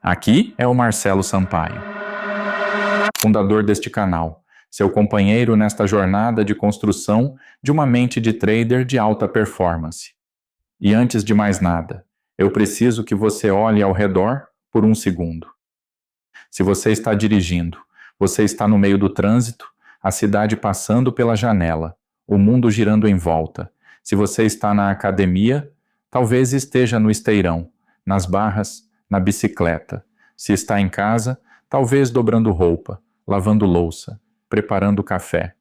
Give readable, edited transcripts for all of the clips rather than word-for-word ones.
Aqui é o Marcelo Sampaio, fundador deste canal, seu companheiro nesta jornada de construção de uma mente de trader de alta performance. E antes de mais nada, eu preciso que você olhe ao redor por um segundo. Se você está dirigindo, você está no meio do trânsito, a cidade passando pela janela, o mundo girando em volta. Se você está na academia, talvez esteja no esteirão, nas barras, na bicicleta. Se está em casa, talvez dobrando roupa, lavando louça, preparando café.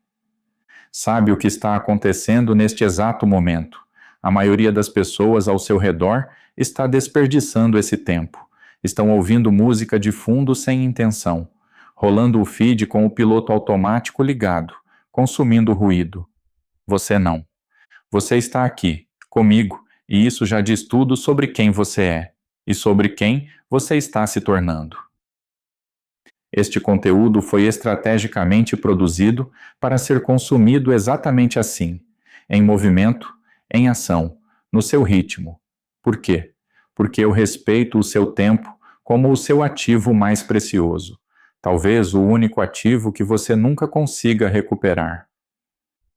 Sabe o que está acontecendo neste exato momento? A maioria das pessoas ao seu redor está desperdiçando esse tempo. Estão ouvindo música de fundo sem intenção, rolando o feed com o piloto automático ligado, consumindo ruído. Você não. Você está aqui, comigo, e isso já diz tudo sobre quem você é e sobre quem você está se tornando. Este conteúdo foi estrategicamente produzido para ser consumido exatamente assim, em movimento, em ação, no seu ritmo. Por quê? Porque eu respeito o seu tempo como o seu ativo mais precioso, talvez o único ativo que você nunca consiga recuperar.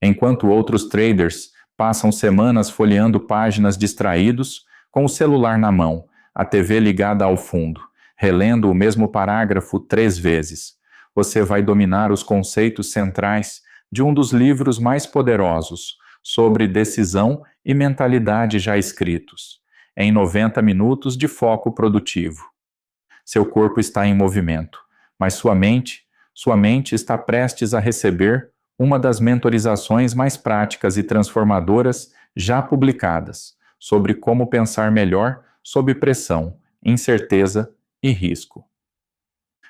Enquanto outros traders passam semanas folheando páginas distraídos, com o celular na mão, a TV ligada ao fundo, relendo o mesmo parágrafo 3 vezes, você vai dominar os conceitos centrais de um dos livros mais poderosos sobre decisão e mentalidade já escritos, em 90 minutos de foco produtivo. Seu corpo está em movimento, mas sua mente está prestes a receber uma das mentorizações mais práticas e transformadoras já publicadas sobre como pensar melhor sob pressão, incerteza e risco.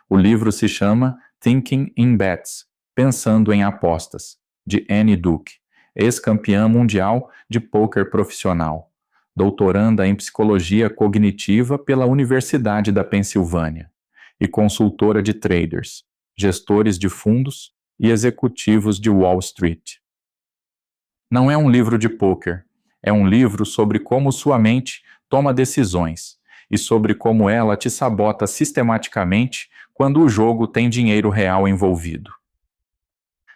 O livro se chama Thinking in Bets, Pensando em Apostas, de Annie Duke, ex-campeã mundial de pôquer profissional, doutoranda em psicologia cognitiva pela Universidade da Pensilvânia e consultora de traders, gestores de fundos e executivos de Wall Street. Não é um livro de pôquer, é um livro sobre como sua mente toma decisões e sobre como ela te sabota sistematicamente quando o jogo tem dinheiro real envolvido.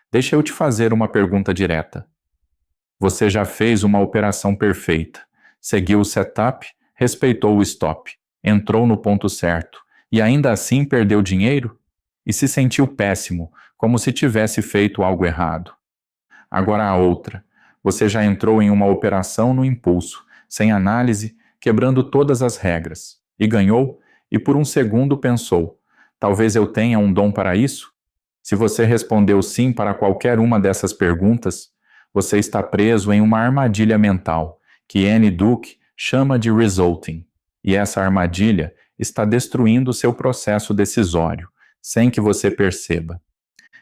Deixa eu te fazer uma pergunta direta. Você já fez uma operação perfeita, seguiu o setup, respeitou o stop, entrou no ponto certo e ainda assim perdeu dinheiro? E se sentiu péssimo, como se tivesse feito algo errado? Agora a outra. Você já entrou em uma operação no impulso, sem análise, quebrando todas as regras, e ganhou, e por um segundo pensou, talvez eu tenha um dom para isso? Se você respondeu sim para qualquer uma dessas perguntas, você está preso em uma armadilha mental, que Annie Duke chama de resulting, e essa armadilha está destruindo seu processo decisório, sem que você perceba.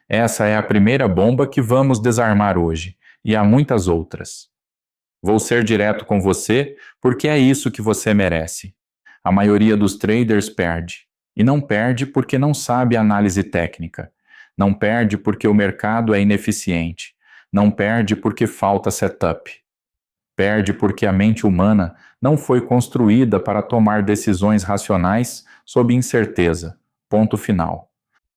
Essa é a primeira bomba que vamos desarmar hoje, e há muitas outras. Vou ser direto com você, porque é isso que você merece. A maioria dos traders perde. E não perde porque não sabe análise técnica. Não perde porque o mercado é ineficiente. Não perde porque falta setup. Perde porque a mente humana não foi construída para tomar decisões racionais sob incerteza. Ponto final.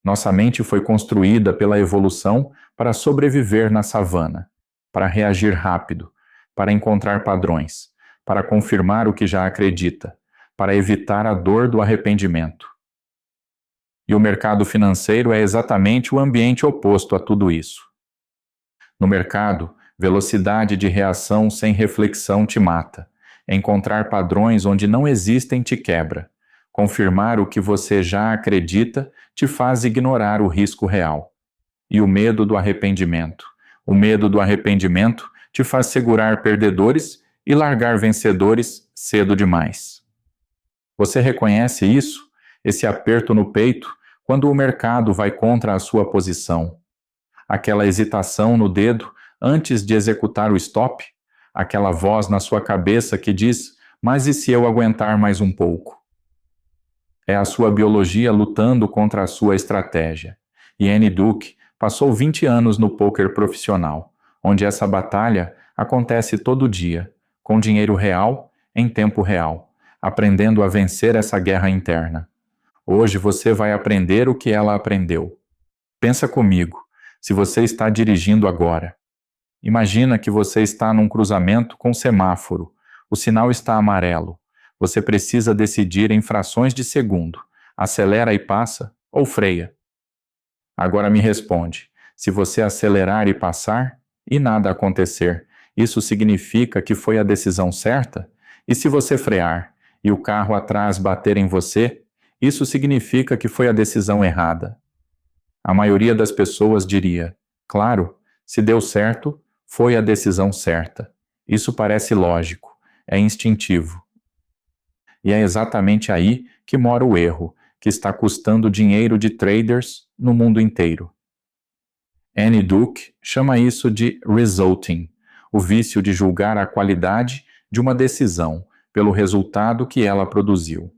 Nossa mente foi construída pela evolução para sobreviver na savana, para reagir rápido, para encontrar padrões, para confirmar o que já acredita, para evitar a dor do arrependimento. E o mercado financeiro é exatamente o ambiente oposto a tudo isso. No mercado, velocidade de reação sem reflexão te mata. Encontrar padrões onde não existem te quebra. Confirmar o que você já acredita te faz ignorar o risco real. E o medo do arrependimento. O medo do arrependimento te faz segurar perdedores e largar vencedores cedo demais. Você reconhece isso? Esse aperto no peito, quando o mercado vai contra a sua posição? Aquela hesitação no dedo antes de executar o stop? Aquela voz na sua cabeça que diz, mas e se eu aguentar mais um pouco? É a sua biologia lutando contra a sua estratégia. E Annie Duke passou 20 anos no pôquer profissional, onde essa batalha acontece todo dia, com dinheiro real, em tempo real, aprendendo a vencer essa guerra interna. Hoje você vai aprender o que ela aprendeu. Pensa comigo, se você está dirigindo agora. Imagina que você está num cruzamento com semáforo. O sinal está amarelo. Você precisa decidir em frações de segundo. Acelera e passa ou freia? Agora me responde. Se você acelerar e passar e nada acontecer, isso significa que foi a decisão certa? E se você frear e o carro atrás bater em você, isso significa que foi a decisão errada? A maioria das pessoas diria: claro, se deu certo, foi a decisão certa. Isso parece lógico, é instintivo. E é exatamente aí que mora o erro, que está custando dinheiro de traders no mundo inteiro. Annie Duke chama isso de resulting, o vício de julgar a qualidade de uma decisão pelo resultado que ela produziu.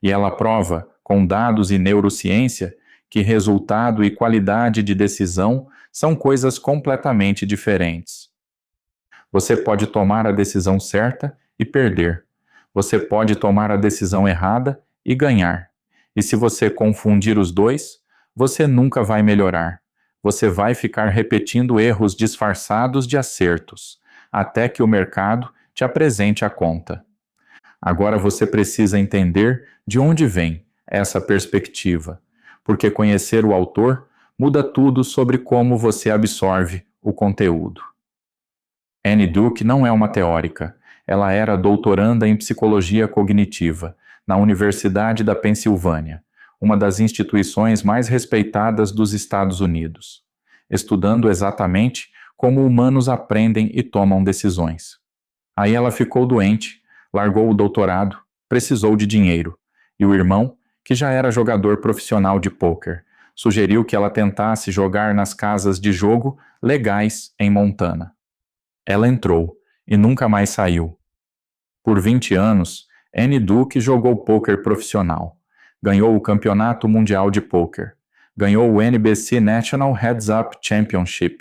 E ela prova, com dados e neurociência, que resultado e qualidade de decisão são coisas completamente diferentes. Você pode tomar a decisão certa e perder. Você pode tomar a decisão errada e ganhar. E se você confundir os dois, você nunca vai melhorar. Você vai ficar repetindo erros disfarçados de acertos, até que o mercado te apresente a conta. Agora você precisa entender de onde vem essa perspectiva, porque conhecer o autor muda tudo sobre como você absorve o conteúdo. Annie Duke não é uma teórica. Ela era doutoranda em psicologia cognitiva na Universidade da Pensilvânia, uma das instituições mais respeitadas dos Estados Unidos, estudando exatamente como humanos aprendem e tomam decisões. Aí ela ficou doente, largou o doutorado, precisou de dinheiro, e o irmão, que já era jogador profissional de pôquer, sugeriu que ela tentasse jogar nas casas de jogo legais em Montana. Ela entrou e nunca mais saiu. Por 20 anos, Annie Duke jogou pôquer profissional. Ganhou o Campeonato Mundial de Pôquer. Ganhou o NBC National Heads Up Championship.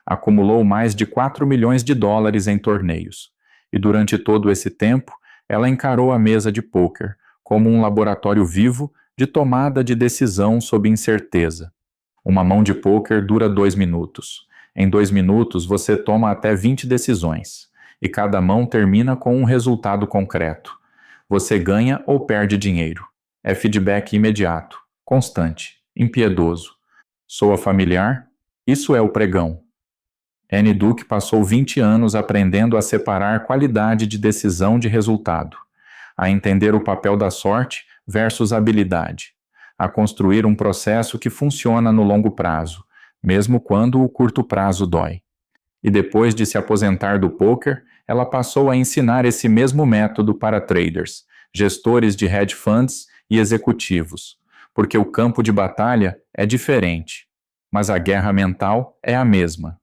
Acumulou mais de 4 milhões de dólares em torneios. E durante todo esse tempo, ela encarou a mesa de pôquer como um laboratório vivo de tomada de decisão sob incerteza. Uma mão de pôquer dura 2 minutos. Em 2 minutos, você toma até 20 decisões, e cada mão termina com um resultado concreto. Você ganha ou perde dinheiro. É feedback imediato, constante, impiedoso. Soa familiar? Isso é o pregão. Annie Duke passou 20 anos aprendendo a separar qualidade de decisão de resultado, a entender o papel da sorte versus habilidade, a construir um processo que funciona no longo prazo, mesmo quando o curto prazo dói. E depois de se aposentar do pôquer, ela passou a ensinar esse mesmo método para traders, gestores de hedge funds e executivos, porque o campo de batalha é diferente, mas a guerra mental é a mesma.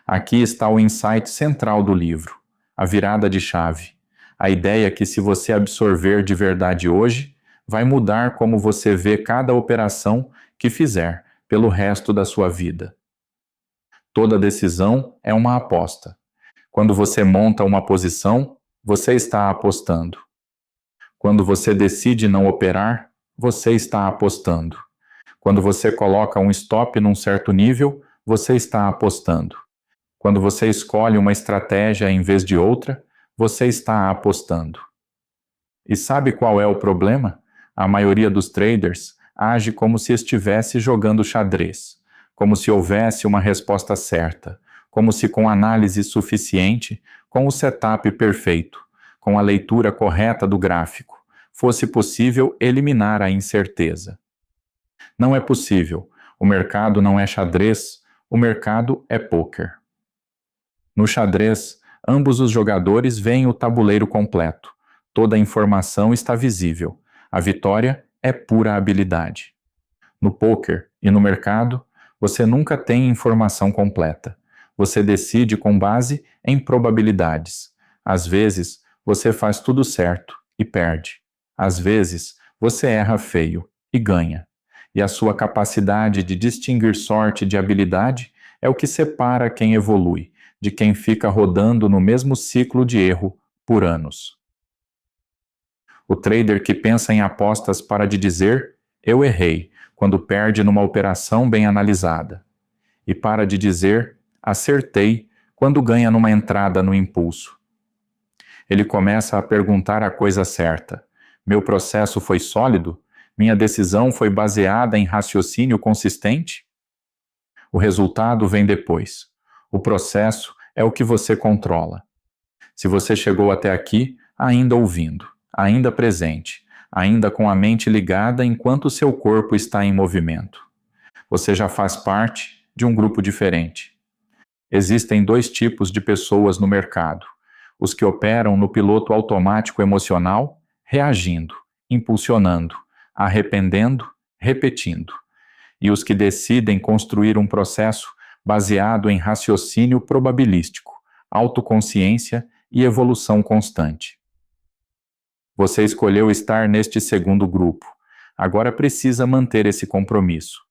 Aqui está o insight central do livro, a virada de chave, a ideia que se você absorver de verdade hoje, vai mudar como você vê cada operação que fizer pelo resto da sua vida. Toda decisão é uma aposta. Quando você monta uma posição, você está apostando. Quando você decide não operar, você está apostando. Quando você coloca um stop num certo nível, você está apostando. Quando você escolhe uma estratégia em vez de outra, você está apostando. E sabe qual é o problema? A maioria dos traders age como se estivesse jogando xadrez, como se houvesse uma resposta certa, como se com análise suficiente, com o setup perfeito, com a leitura correta do gráfico, fosse possível eliminar a incerteza. Não é possível. O mercado não é xadrez, o mercado é pôquer. No xadrez, ambos os jogadores veem o tabuleiro completo. Toda a informação está visível. A vitória é pura habilidade. No pôquer e no mercado, você nunca tem informação completa. Você decide com base em probabilidades. Às vezes, você faz tudo certo e perde. Às vezes, você erra feio e ganha. E a sua capacidade de distinguir sorte de habilidade é o que separa quem evolui de quem fica rodando no mesmo ciclo de erro por anos. O trader que pensa em apostas para de dizer Eu errei quando perde numa operação bem analisada. E para de dizer, acertei quando ganha numa entrada no impulso. Ele começa a perguntar a coisa certa. Meu processo foi sólido? Minha decisão foi baseada em raciocínio consistente? O resultado vem depois. O processo é o que você controla. Se você chegou até aqui, ainda ouvindo, ainda presente, ainda com a mente ligada enquanto seu corpo está em movimento, você já faz parte de um grupo diferente. Existem dois tipos de pessoas no mercado: os que operam no piloto automático emocional, reagindo, impulsionando, arrependendo, repetindo, e os que decidem construir um processo baseado em raciocínio probabilístico, autoconsciência e evolução constante. Você escolheu estar neste segundo grupo. Agora precisa manter esse compromisso.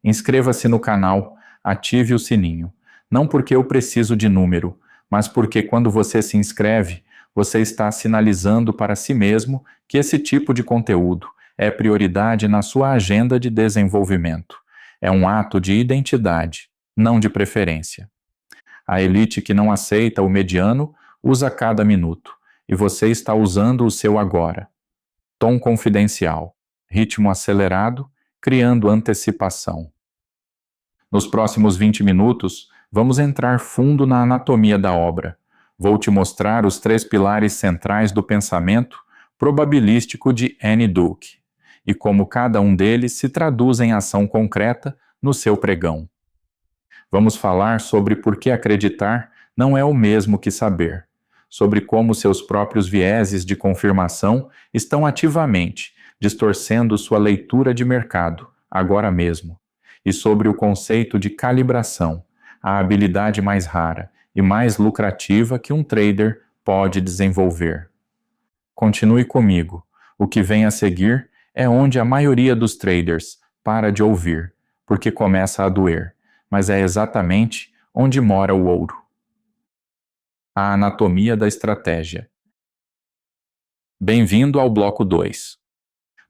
Inscreva-se no canal, ative o sininho. Não porque eu preciso de número, mas porque quando você se inscreve, você está sinalizando para si mesmo que esse tipo de conteúdo é prioridade na sua agenda de desenvolvimento. É um ato de identidade, não de preferência. A elite que não aceita o mediano usa cada minuto, e você está usando o seu agora. Tom confidencial, ritmo acelerado, criando antecipação. Nos próximos 20 minutos, vamos entrar fundo na anatomia da obra. Vou te mostrar os 3 pilares centrais do pensamento probabilístico de Annie Duke, e como cada um deles se traduz em ação concreta no seu pregão. Vamos falar sobre por que acreditar não é o mesmo que saber, sobre como seus próprios vieses de confirmação estão ativamente distorcendo sua leitura de mercado, agora mesmo, e sobre o conceito de calibração, a habilidade mais rara e mais lucrativa que um trader pode desenvolver. Continue comigo. O que vem a seguir é onde a maioria dos traders para de ouvir, porque começa a doer, mas é exatamente onde mora o ouro. A anatomia da estratégia. Bem-vindo ao bloco 2.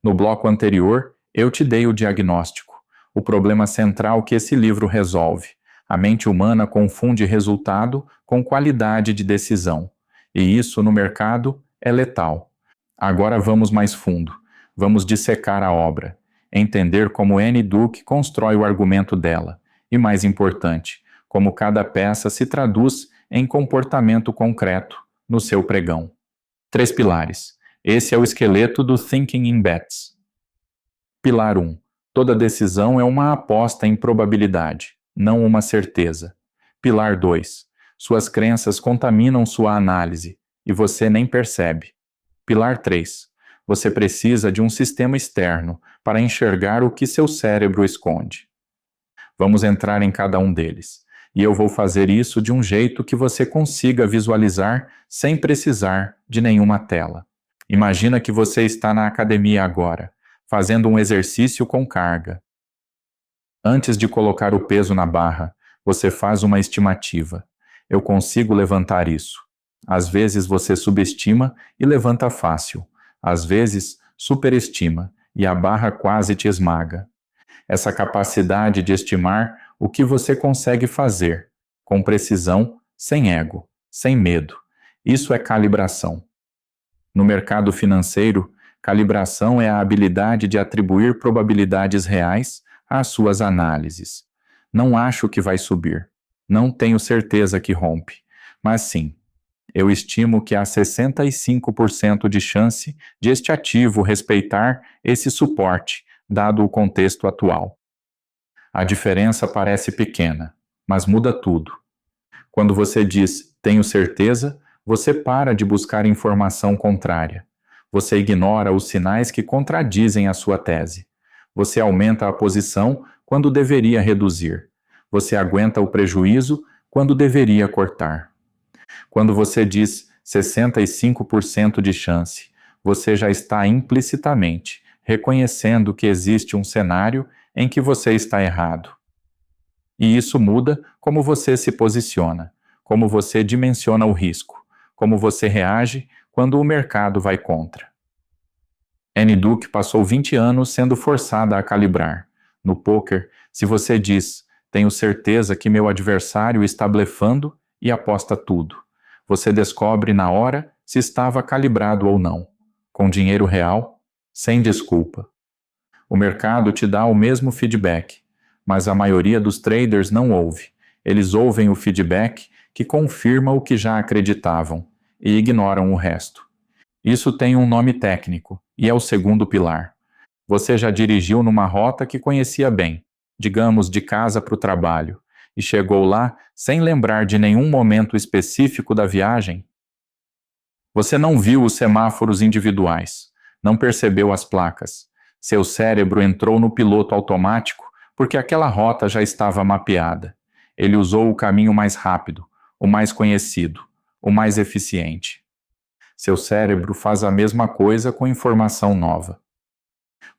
No bloco anterior, eu te dei o diagnóstico, o problema central que esse livro resolve. A mente humana confunde resultado com qualidade de decisão, e isso no mercado é letal. Agora vamos mais fundo. Vamos dissecar a obra, entender como Annie Duke constrói o argumento dela, e mais importante, como cada peça se traduz em comportamento concreto no seu pregão. 3 pilares. Esse é o esqueleto do Thinking in Bets. Pilar 1. Toda decisão é uma aposta em probabilidade, não uma certeza. Pilar 2. Suas crenças contaminam sua análise, e você nem percebe. Pilar 3. Você precisa de um sistema externo para enxergar o que seu cérebro esconde. Vamos entrar em cada um deles, e eu vou fazer isso de um jeito que você consiga visualizar sem precisar de nenhuma tela. Imagina que você está na academia agora, fazendo um exercício com carga. Antes de colocar o peso na barra, você faz uma estimativa. Eu consigo levantar isso. Às vezes você subestima e levanta fácil. Às vezes, superestima e a barra quase te esmaga. Essa capacidade de estimar o que você consegue fazer, com precisão, sem ego, sem medo. Isso é calibração. No mercado financeiro, calibração é a habilidade de atribuir probabilidades reais às suas análises. Não acho que vai subir. Não tenho certeza que rompe. Mas sim, eu estimo que há 65% de chance de este ativo respeitar esse suporte, dado o contexto atual. A diferença parece pequena, mas muda tudo. Quando você diz tenho certeza, você para de buscar informação contrária. Você ignora os sinais que contradizem a sua tese. Você aumenta a posição quando deveria reduzir. Você aguenta o prejuízo quando deveria cortar. Quando você diz 65% de chance, você já está implicitamente reconhecendo que existe um cenário em que você está errado. E isso muda como você se posiciona, como você dimensiona o risco, como você reage quando o mercado vai contra. Annie Duke passou 20 anos sendo forçada a calibrar. No poker, se você diz, tenho certeza que meu adversário está blefando e aposta tudo. Você descobre na hora se estava calibrado ou não. Com dinheiro real, sem desculpa. O mercado te dá o mesmo feedback, mas a maioria dos traders não ouve. Eles ouvem o feedback que confirma o que já acreditavam e ignoram o resto. Isso tem um nome técnico e é o segundo pilar. Você já dirigiu numa rota que conhecia bem, digamos de casa para o trabalho, e chegou lá sem lembrar de nenhum momento específico da viagem? Você não viu os semáforos individuais, não percebeu as placas. Seu cérebro entrou no piloto automático porque aquela rota já estava mapeada. Ele usou o caminho mais rápido, o mais conhecido, o mais eficiente. Seu cérebro faz a mesma coisa com informação nova.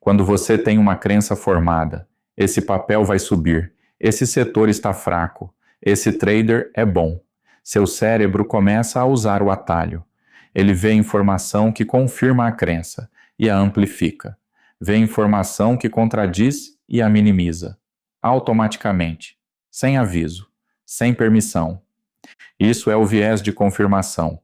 Quando você tem uma crença formada, esse papel vai subir, esse setor está fraco, esse trader é bom. Seu cérebro começa a usar o atalho. Ele vê informação que confirma a crença e a amplifica. Vê informação que contradiz e a minimiza. Automaticamente, sem aviso, sem permissão. Isso é o viés de confirmação.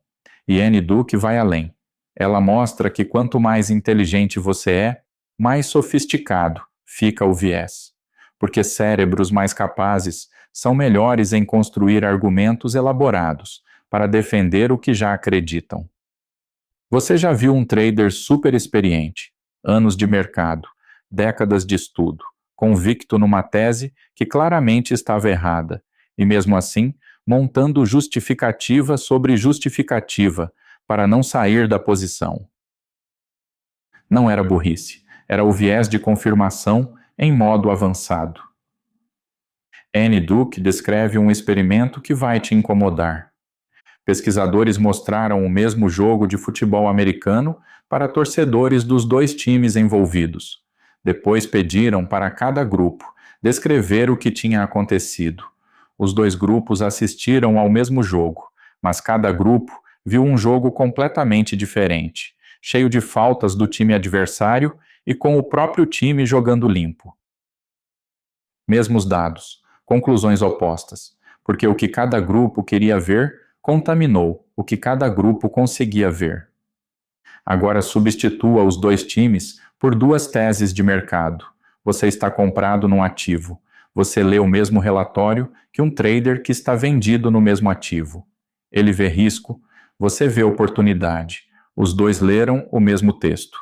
E Annie Duke vai além. Ela mostra que quanto mais inteligente você é, mais sofisticado fica o viés. Porque cérebros mais capazes são melhores em construir argumentos elaborados para defender o que já acreditam. Você já viu um trader super experiente, anos de mercado, décadas de estudo, convicto numa tese que claramente estava errada, e mesmo assim, montando justificativa sobre justificativa para não sair da posição. Não era burrice, era o viés de confirmação em modo avançado. Annie Duke descreve um experimento que vai te incomodar. Pesquisadores mostraram o mesmo jogo de futebol americano para torcedores dos dois times envolvidos. Depois pediram para cada grupo descrever o que tinha acontecido. Os dois grupos assistiram ao mesmo jogo, mas cada grupo viu um jogo completamente diferente, cheio de faltas do time adversário e com o próprio time jogando limpo. Mesmos dados, conclusões opostas, porque o que cada grupo queria ver contaminou o que cada grupo conseguia ver. Agora substitua os dois times por duas teses de mercado. Você está comprado num ativo. Você lê o mesmo relatório que um trader que está vendido no mesmo ativo. Ele vê risco, você vê oportunidade. Os dois leram o mesmo texto.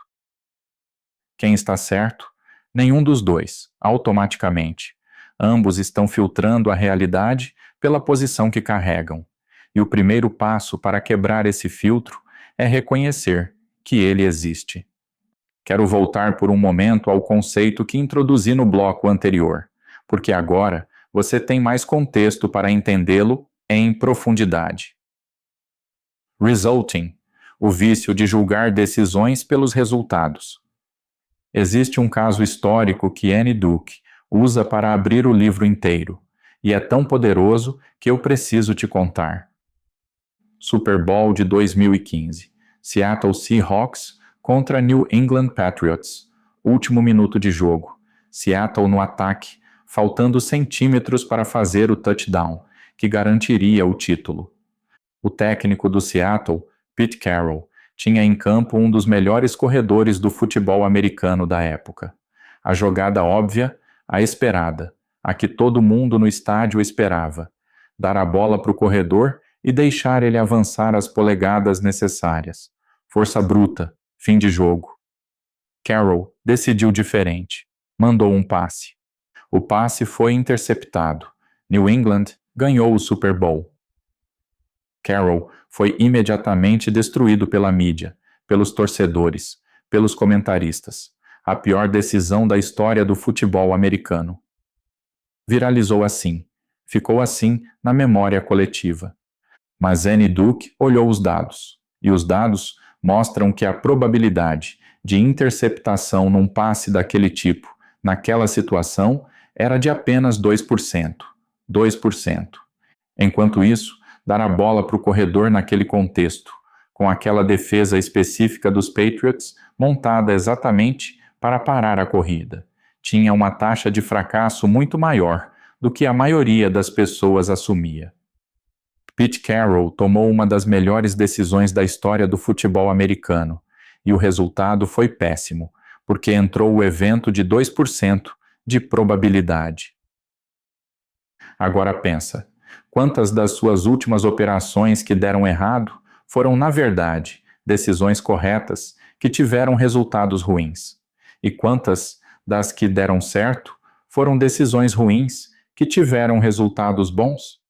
Quem está certo? Nenhum dos dois, automaticamente. Ambos estão filtrando a realidade pela posição que carregam. E o primeiro passo para quebrar esse filtro é reconhecer que ele existe. Quero voltar por um momento ao conceito que introduzi no bloco anterior, porque agora você tem mais contexto para entendê-lo em profundidade. Resulting, o vício de julgar decisões pelos resultados. Existe um caso histórico que Annie Duke usa para abrir o livro inteiro, e é tão poderoso que eu preciso te contar. Super Bowl de 2015. Seattle Seahawks contra New England Patriots. Último minuto de jogo. Seattle no ataque, faltando centímetros para fazer o touchdown, que garantiria o título. O técnico do Seattle, Pete Carroll, tinha em campo um dos melhores corredores do futebol americano da época. A jogada óbvia, a esperada, a que todo mundo no estádio esperava. Dar a bola para o corredor e deixar ele avançar as polegadas necessárias. Força bruta, fim de jogo. Carroll decidiu diferente. Mandou um passe. O passe foi interceptado. New England ganhou o Super Bowl. Carroll foi imediatamente destruído pela mídia, pelos torcedores, pelos comentaristas. A pior decisão da história do futebol americano. Viralizou assim. Ficou assim na memória coletiva. Mas Annie Duke olhou os dados, e os dados mostram que a probabilidade de interceptação num passe daquele tipo, naquela situação, era de apenas 2%. 2%. Enquanto isso, dar a bola para o corredor naquele contexto, com aquela defesa específica dos Patriots, montada exatamente para parar a corrida. Tinha uma taxa de fracasso muito maior do que a maioria das pessoas assumia. Pete Carroll tomou uma das melhores decisões da história do futebol americano, e o resultado foi péssimo, porque entrou o evento de 2% de probabilidade. Agora pensa, quantas das suas últimas operações que deram errado foram, na verdade, decisões corretas que tiveram resultados ruins? E quantas das que deram certo foram decisões ruins que tiveram resultados bons?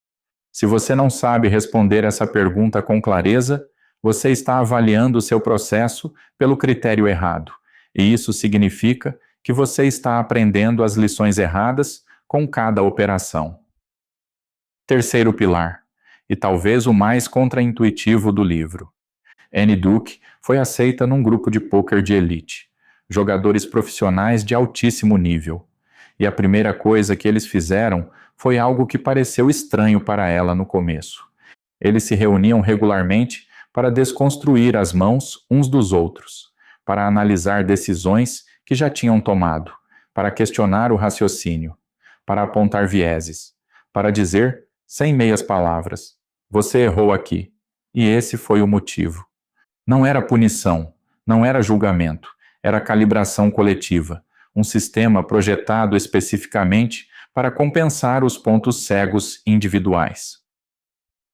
Se você não sabe responder essa pergunta com clareza, você está avaliando o seu processo pelo critério errado, e isso significa que você está aprendendo as lições erradas com cada operação. Terceiro pilar, e talvez o mais contraintuitivo do livro. Annie Duke foi aceita num grupo de pôquer de elite, jogadores profissionais de altíssimo nível, e a primeira coisa que eles fizeram foi algo que pareceu estranho para ela no começo. Eles se reuniam regularmente para desconstruir as mãos uns dos outros, para analisar decisões que já tinham tomado, para questionar o raciocínio, para apontar vieses, para dizer, sem meias palavras, você errou aqui, e esse foi o motivo. Não era punição, não era julgamento, era calibração coletiva, um sistema projetado especificamente para compensar os pontos cegos individuais.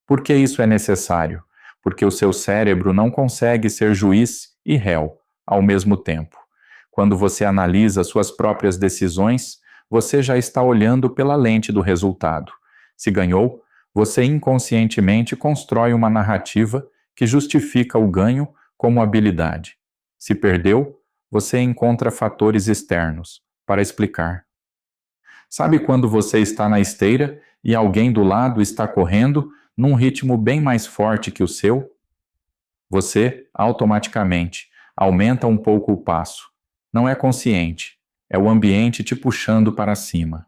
Por que isso é necessário? Porque o seu cérebro não consegue ser juiz e réu ao mesmo tempo. Quando você analisa suas próprias decisões, você já está olhando pela lente do resultado. Se ganhou, você inconscientemente constrói uma narrativa que justifica o ganho como habilidade. Se perdeu, você encontra fatores externos para explicar. Sabe quando você está na esteira e alguém do lado está correndo num ritmo bem mais forte que o seu? Você, automaticamente, aumenta um pouco o passo. Não é consciente, é o ambiente te puxando para cima.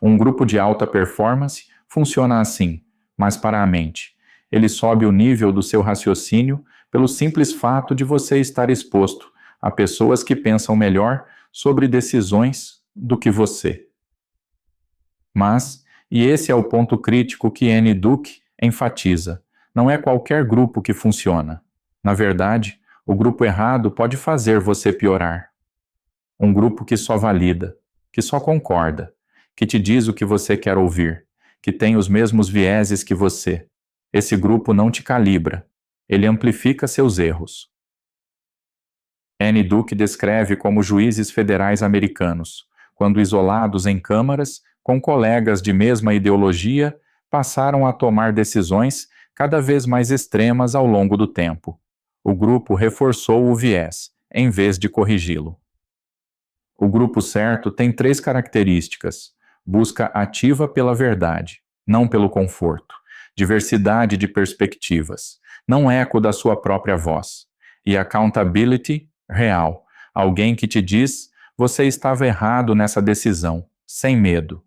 Um grupo de alta performance funciona assim, mas para a mente. Ele sobe o nível do seu raciocínio pelo simples fato de você estar exposto a pessoas que pensam melhor sobre decisões do que você. Mas, e esse é o ponto crítico que Annie Duke enfatiza, não é qualquer grupo que funciona. Na verdade, o grupo errado pode fazer você piorar. Um grupo que só valida, que só concorda, que te diz o que você quer ouvir, que tem os mesmos vieses que você. Esse grupo não te calibra, ele amplifica seus erros. Annie Duke descreve como juízes federais americanos, quando isolados em câmaras, com colegas de mesma ideologia, passaram a tomar decisões cada vez mais extremas ao longo do tempo. O grupo reforçou o viés, em vez de corrigi-lo. O grupo certo tem 3 características: busca ativa pela verdade, não pelo conforto, diversidade de perspectivas, não eco da sua própria voz, e accountability real, alguém que te diz, você estava errado nessa decisão, sem medo.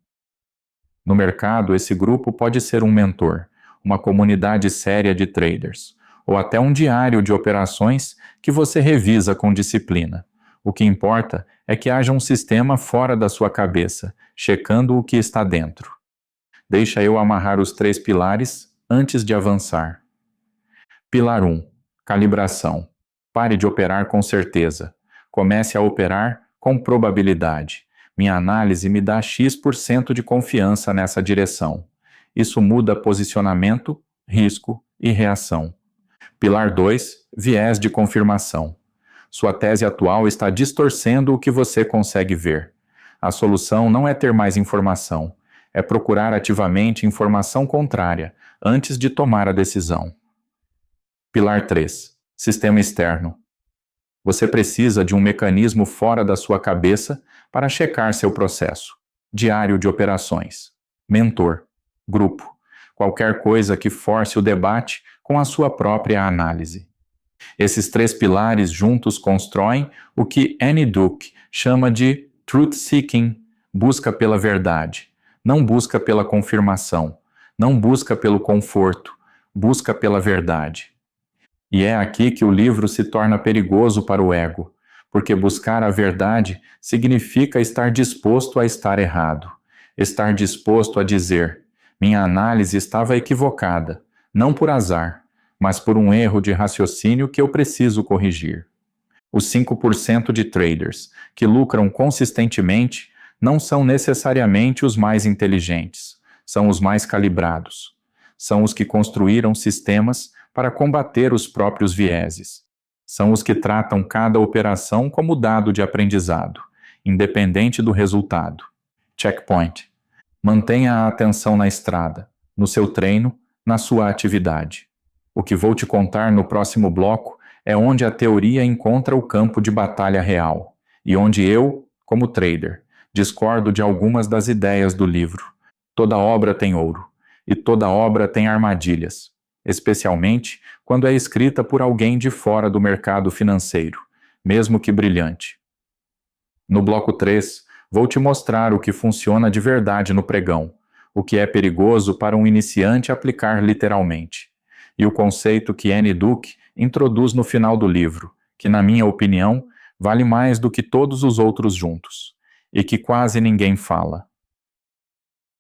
No mercado, esse grupo pode ser um mentor, uma comunidade séria de traders, ou até um diário de operações que você revisa com disciplina. O que importa é que haja um sistema fora da sua cabeça, checando o que está dentro. Deixa eu amarrar os 3 pilares antes de avançar. Pilar 1. Calibração. Pare de operar com certeza. Comece a operar com probabilidade. Minha análise me dá X% de confiança nessa direção. Isso muda posicionamento, risco e reação. Pilar 2. Viés de confirmação. Sua tese atual está distorcendo o que você consegue ver. A solução não é ter mais informação, é procurar ativamente informação contrária antes de tomar a decisão. Pilar 3. Sistema externo. Você precisa de um mecanismo fora da sua cabeça para checar seu processo. Diário de operações. Mentor. Grupo. Qualquer coisa que force o debate com a sua própria análise. Esses 3 pilares juntos constroem o que Annie Duke chama de truth-seeking, busca pela verdade, não busca pela confirmação, não busca pelo conforto, busca pela verdade. E é aqui que o livro se torna perigoso para o ego, porque buscar a verdade significa estar disposto a estar errado, estar disposto a dizer: minha análise estava equivocada, não por azar, mas por um erro de raciocínio que eu preciso corrigir. Os 5% de traders que lucram consistentemente não são necessariamente os mais inteligentes, são os mais calibrados. São os que construíram sistemas para combater os próprios vieses. São os que tratam cada operação como dado de aprendizado, independente do resultado. Checkpoint. Mantenha a atenção na estrada, no seu treino, na sua atividade. O que vou te contar no próximo bloco é onde a teoria encontra o campo de batalha real, e onde eu, como trader, discordo de algumas das ideias do livro. Toda obra tem ouro, e toda obra tem armadilhas, especialmente quando é escrita por alguém de fora do mercado financeiro, mesmo que brilhante. No bloco 3, vou te mostrar o que funciona de verdade no pregão, o que é perigoso para um iniciante aplicar literalmente, e o conceito que Annie Duke introduz no final do livro, que, na minha opinião, vale mais do que todos os outros juntos, e que quase ninguém fala.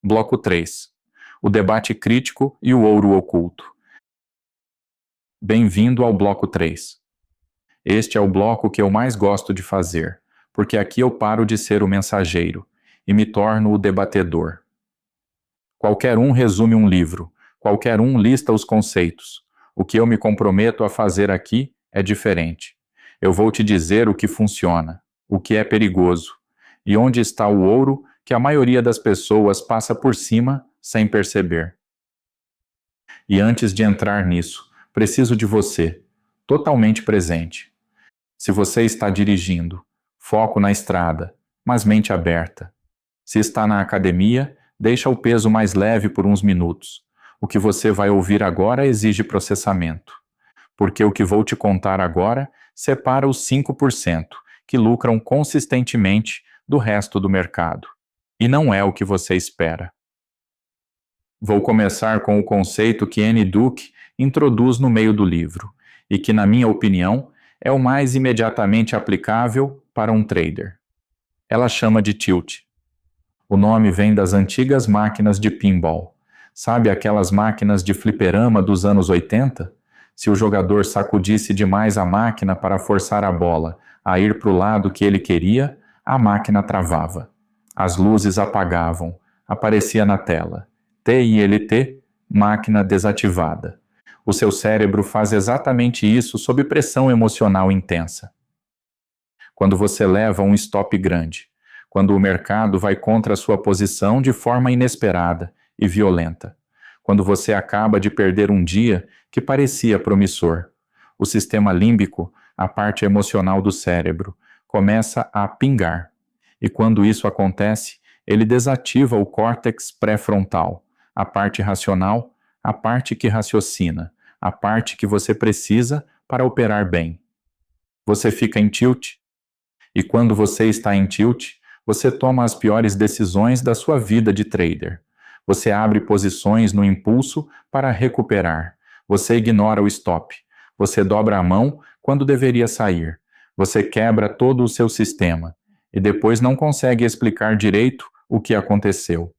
Bloco 3. O debate crítico e o ouro oculto. Bem-vindo ao bloco 3. Este é o bloco que eu mais gosto de fazer, porque aqui eu paro de ser o mensageiro e me torno o debatedor. Qualquer um resume um livro, qualquer um lista os conceitos. O que eu me comprometo a fazer aqui é diferente. Eu vou te dizer o que funciona, o que é perigoso, e onde está o ouro que a maioria das pessoas passa por cima sem perceber. E antes de entrar nisso, preciso de você, totalmente presente. Se você está dirigindo, foco na estrada, mas mente aberta. Se está na academia, deixa o peso mais leve por uns minutos. O que você vai ouvir agora exige processamento, porque o que vou te contar agora separa os 5% que lucram consistentemente do resto do mercado. E não é o que você espera. Vou começar com o conceito que Annie Duke introduz no meio do livro, e que, na minha opinião, é o mais imediatamente aplicável para um trader. Ela chama de tilt. O nome vem das antigas máquinas de pinball. Sabe aquelas máquinas de fliperama dos anos 80? Se o jogador sacudisse demais a máquina para forçar a bola a ir para o lado que ele queria, a máquina travava. As luzes apagavam, aparecia na tela. TILT, máquina desativada. O seu cérebro faz exatamente isso sob pressão emocional intensa. Quando você leva um stop grande, quando o mercado vai contra a sua posição de forma inesperada e violenta, quando você acaba de perder um dia que parecia promissor, o sistema límbico, a parte emocional do cérebro, começa a pingar. E quando isso acontece, ele desativa o córtex pré-frontal, a parte racional, a parte que raciocina, a parte que você precisa para operar bem. Você fica em tilt, e quando você está em tilt, você toma as piores decisões da sua vida de trader. Você abre posições no impulso para recuperar. Você ignora o stop. Você dobra a mão quando deveria sair. Você quebra todo o seu sistema e depois não consegue explicar direito o que aconteceu.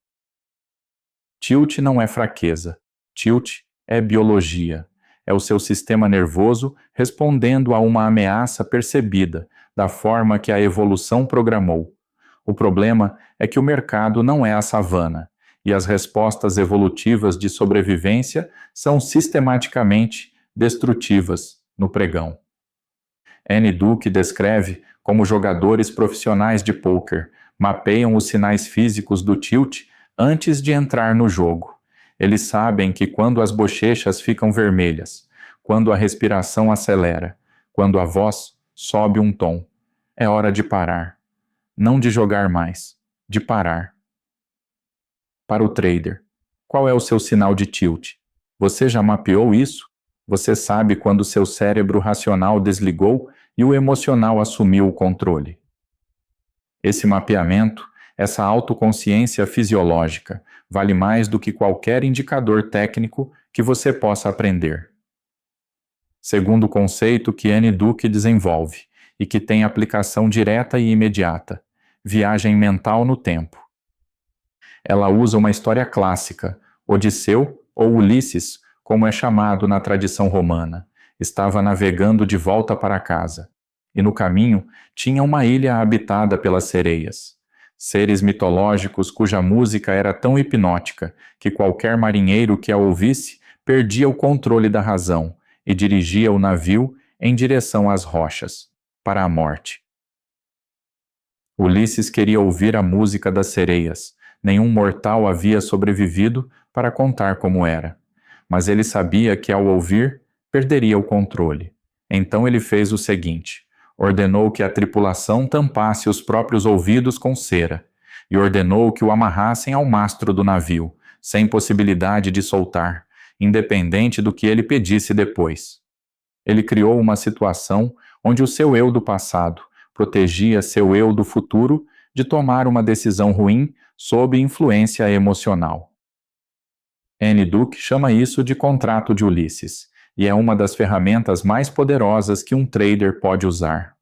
Tilt não é fraqueza. Tilt é biologia. É o seu sistema nervoso respondendo a uma ameaça percebida da forma que a evolução programou. O problema é que o mercado não é a savana, e as respostas evolutivas de sobrevivência são sistematicamente destrutivas no pregão. Annie Duke descreve como jogadores profissionais de pôquer mapeiam os sinais físicos do tilt antes de entrar no jogo. Eles sabem que quando as bochechas ficam vermelhas, quando a respiração acelera, quando a voz sobe um tom, é hora de parar. Não de jogar mais, de parar. Para o trader, qual é o seu sinal de tilt? Você já mapeou isso? Você sabe quando seu cérebro racional desligou e o emocional assumiu o controle. Esse mapeamento, essa autoconsciência fisiológica, vale mais do que qualquer indicador técnico que você possa aprender. Segundo conceito que Annie Duke desenvolve e que tem aplicação direta e imediata: viagem mental no tempo. Ela usa uma história clássica, Odisseu ou Ulisses, como é chamado na tradição romana. Estava navegando de volta para casa, e no caminho tinha uma ilha habitada pelas sereias. Seres mitológicos cuja música era tão hipnótica que qualquer marinheiro que a ouvisse perdia o controle da razão e dirigia o navio em direção às rochas, para a morte. Ulisses queria ouvir a música das sereias. Nenhum mortal havia sobrevivido para contar como era. Mas ele sabia que, ao ouvir, perderia o controle. Então ele fez o seguinte: ordenou que a tripulação tampasse os próprios ouvidos com cera, e ordenou que o amarrassem ao mastro do navio, sem possibilidade de soltar, independente do que ele pedisse depois. Ele criou uma situação onde o seu eu do passado protegia seu eu do futuro de tomar uma decisão ruim sob influência emocional. Annie Duke chama isso de contrato de Ulisses, e é uma das ferramentas mais poderosas que um trader pode usar.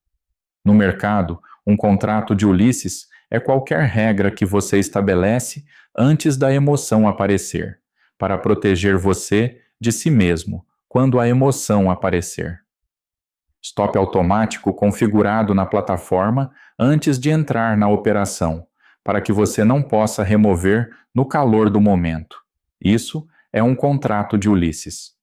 No mercado, um contrato de Ulisses é qualquer regra que você estabelece antes da emoção aparecer, para proteger você de si mesmo quando a emoção aparecer. Stop automático configurado na plataforma antes de entrar na operação, para que você não possa remover no calor do momento. Isso é um contrato de Ulisses.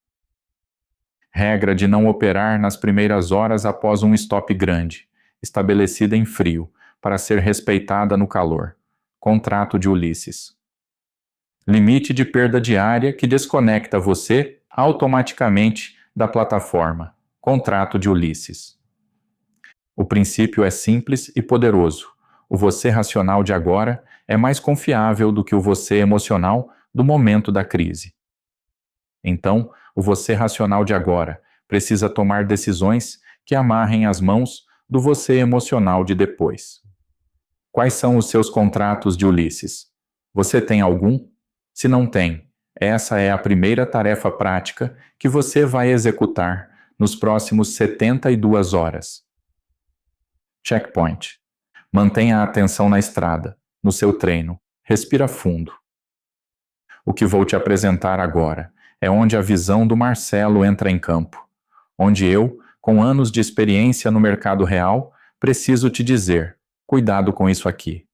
Regra de não operar nas primeiras horas após um stop grande, estabelecida em frio, para ser respeitada no calor. Contrato de Ulisses. Limite de perda diária que desconecta você automaticamente da plataforma. Contrato de Ulisses. O princípio é simples e poderoso. O você racional de agora é mais confiável do que o você emocional do momento da crise. Então, o você racional de agora precisa tomar decisões que amarrem as mãos do você emocional de depois. Quais são os seus contratos de Ulisses? Você tem algum? Se não tem, essa é a primeira tarefa prática que você vai executar nos próximos 72 horas. Checkpoint. Mantenha a atenção na estrada, no seu treino. Respira fundo. O que vou te apresentar agora é onde a visão do Marcelo entra em campo. Onde eu, com anos de experiência no mercado real, preciso te dizer: cuidado com isso aqui.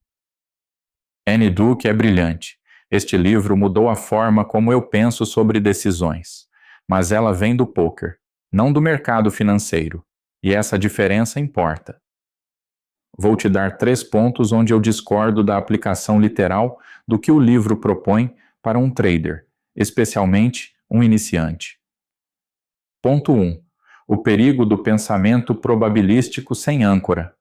Annie Duke é brilhante. Este livro mudou a forma como eu penso sobre decisões. Mas ela vem do poker, não do mercado financeiro. E essa diferença importa. Vou te dar 3 pontos onde eu discordo da aplicação literal do que o livro propõe para um trader, especialmente um iniciante. Ponto 1. O perigo do pensamento probabilístico sem âncora.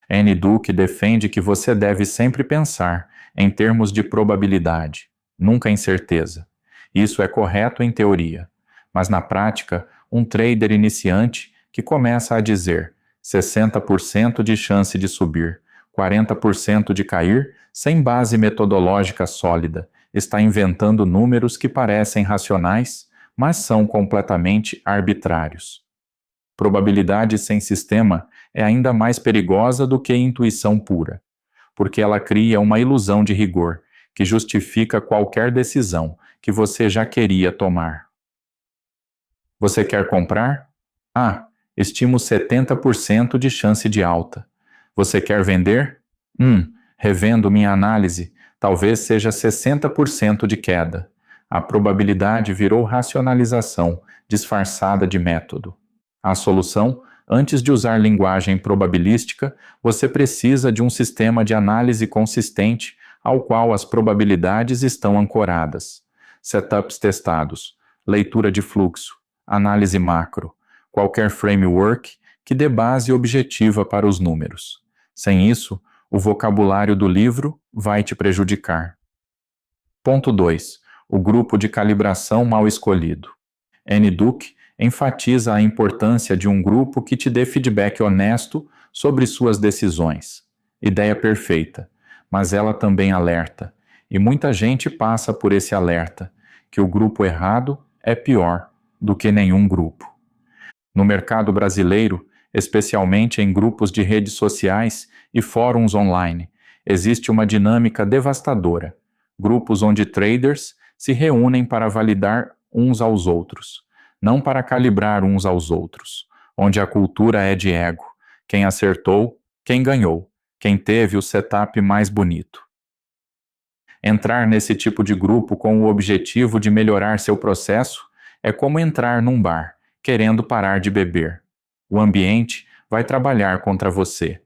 Annie Duke defende que você deve sempre pensar em termos de probabilidade, nunca em certeza. Isso é correto em teoria, mas na prática, um trader iniciante que começa a dizer 60% de chance de subir, 40% de cair, sem base metodológica sólida, está inventando números que parecem racionais, mas são completamente arbitrários. Probabilidade sem sistema é ainda mais perigosa do que intuição pura, porque ela cria uma ilusão de rigor que justifica qualquer decisão que você já queria tomar. Você quer comprar? Estimo 70% de chance de alta. Você quer vender? Revendo minha análise, talvez seja 60% de queda. A probabilidade virou racionalização, disfarçada de método. A solução, antes de usar linguagem probabilística, você precisa de um sistema de análise consistente ao qual as probabilidades estão ancoradas. Setups testados, leitura de fluxo, análise macro, qualquer framework que dê base objetiva para os números. Sem isso, o vocabulário do livro vai te prejudicar. Ponto 2. O grupo de calibração mal escolhido. Annie Duke enfatiza a importância de um grupo que te dê feedback honesto sobre suas decisões. Ideia perfeita, mas ela também alerta, e muita gente passa por esse alerta, que o grupo errado é pior do que nenhum grupo. No mercado brasileiro, especialmente em grupos de redes sociais e fóruns online, existe uma dinâmica devastadora. Grupos onde traders se reúnem para validar uns aos outros, não para calibrar uns aos outros, onde a cultura é de ego, quem acertou, quem ganhou, quem teve o setup mais bonito. Entrar nesse tipo de grupo com o objetivo de melhorar seu processo é como entrar num bar, querendo parar de beber. O ambiente vai trabalhar contra você.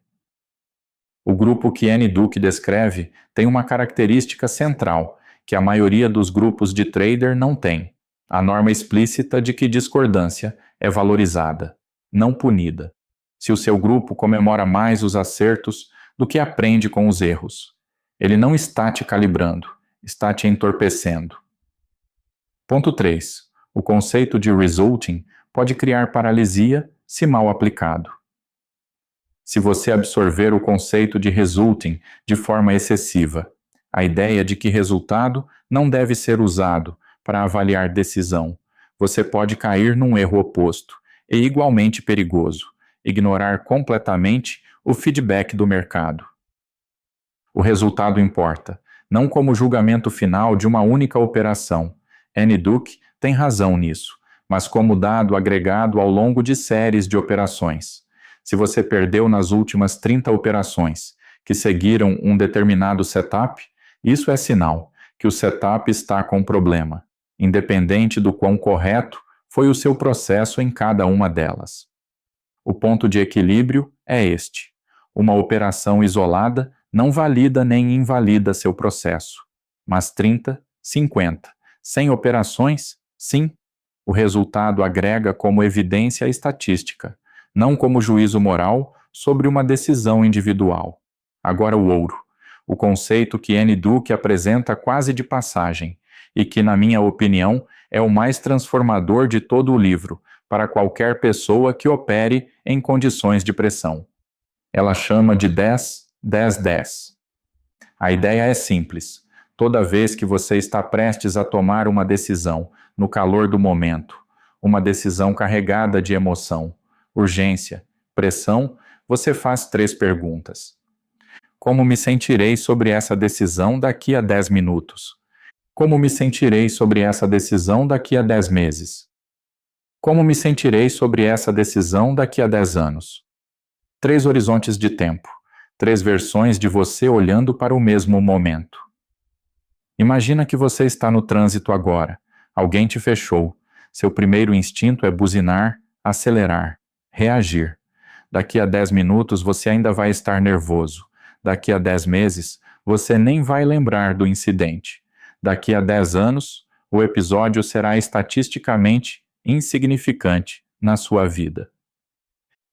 O grupo que Annie Duke descreve tem uma característica central, que a maioria dos grupos de trader não tem: a norma explícita de que discordância é valorizada, não punida. Se o seu grupo comemora mais os acertos do que aprende com os erros, ele não está te calibrando, está te entorpecendo. Ponto 3. O conceito de resulting pode criar paralisia se mal aplicado. Se você absorver o conceito de resulting de forma excessiva, a ideia de que resultado não deve ser usado para avaliar decisão, você pode cair num erro oposto e igualmente perigoso: ignorar completamente o feedback do mercado. O resultado importa, não como julgamento final de uma única operação. Annie Duke tem razão nisso, mas como dado agregado ao longo de séries de operações. Se você perdeu nas últimas 30 operações que seguiram um determinado setup, isso é sinal que o setup está com problema, independente do quão correto foi o seu processo em cada uma delas. O ponto de equilíbrio é este: uma operação isolada não valida nem invalida seu processo, mas 30, 50, 100 operações, sim. O resultado agrega como evidência estatística, não como juízo moral sobre uma decisão individual. Agora o ouro, o conceito que Annie Duke apresenta quase de passagem, e que, na minha opinião, é o mais transformador de todo o livro, para qualquer pessoa que opere em condições de pressão. Ela chama de 10-10-10. A ideia é simples. Toda vez que você está prestes a tomar uma decisão, no calor do momento, uma decisão carregada de emoção, urgência, pressão, você faz 3 perguntas. Como me sentirei sobre essa decisão daqui a 10 minutos? Como me sentirei sobre essa decisão daqui a 10 meses? Como me sentirei sobre essa decisão daqui a 10 anos? 3 horizontes de tempo, 3 versões de você olhando para o mesmo momento. Imagina que você está no trânsito agora. Alguém te fechou. Seu primeiro instinto é buzinar, acelerar, reagir. Daqui a 10 minutos você ainda vai estar nervoso. Daqui a 10 meses, você nem vai lembrar do incidente. Daqui a 10 anos, o episódio será estatisticamente insignificante na sua vida.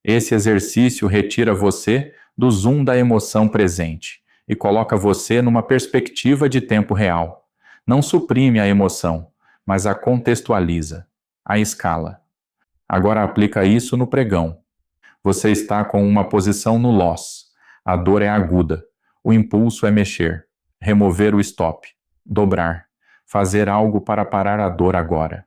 Esse exercício retira você do zoom da emoção presente e coloca você numa perspectiva de tempo real. Não suprime a emoção, mas a contextualiza, a escala. Agora aplica isso no pregão. Você está com uma posição no loss. A dor é aguda. O impulso é mexer, remover o stop, dobrar, fazer algo para parar a dor agora.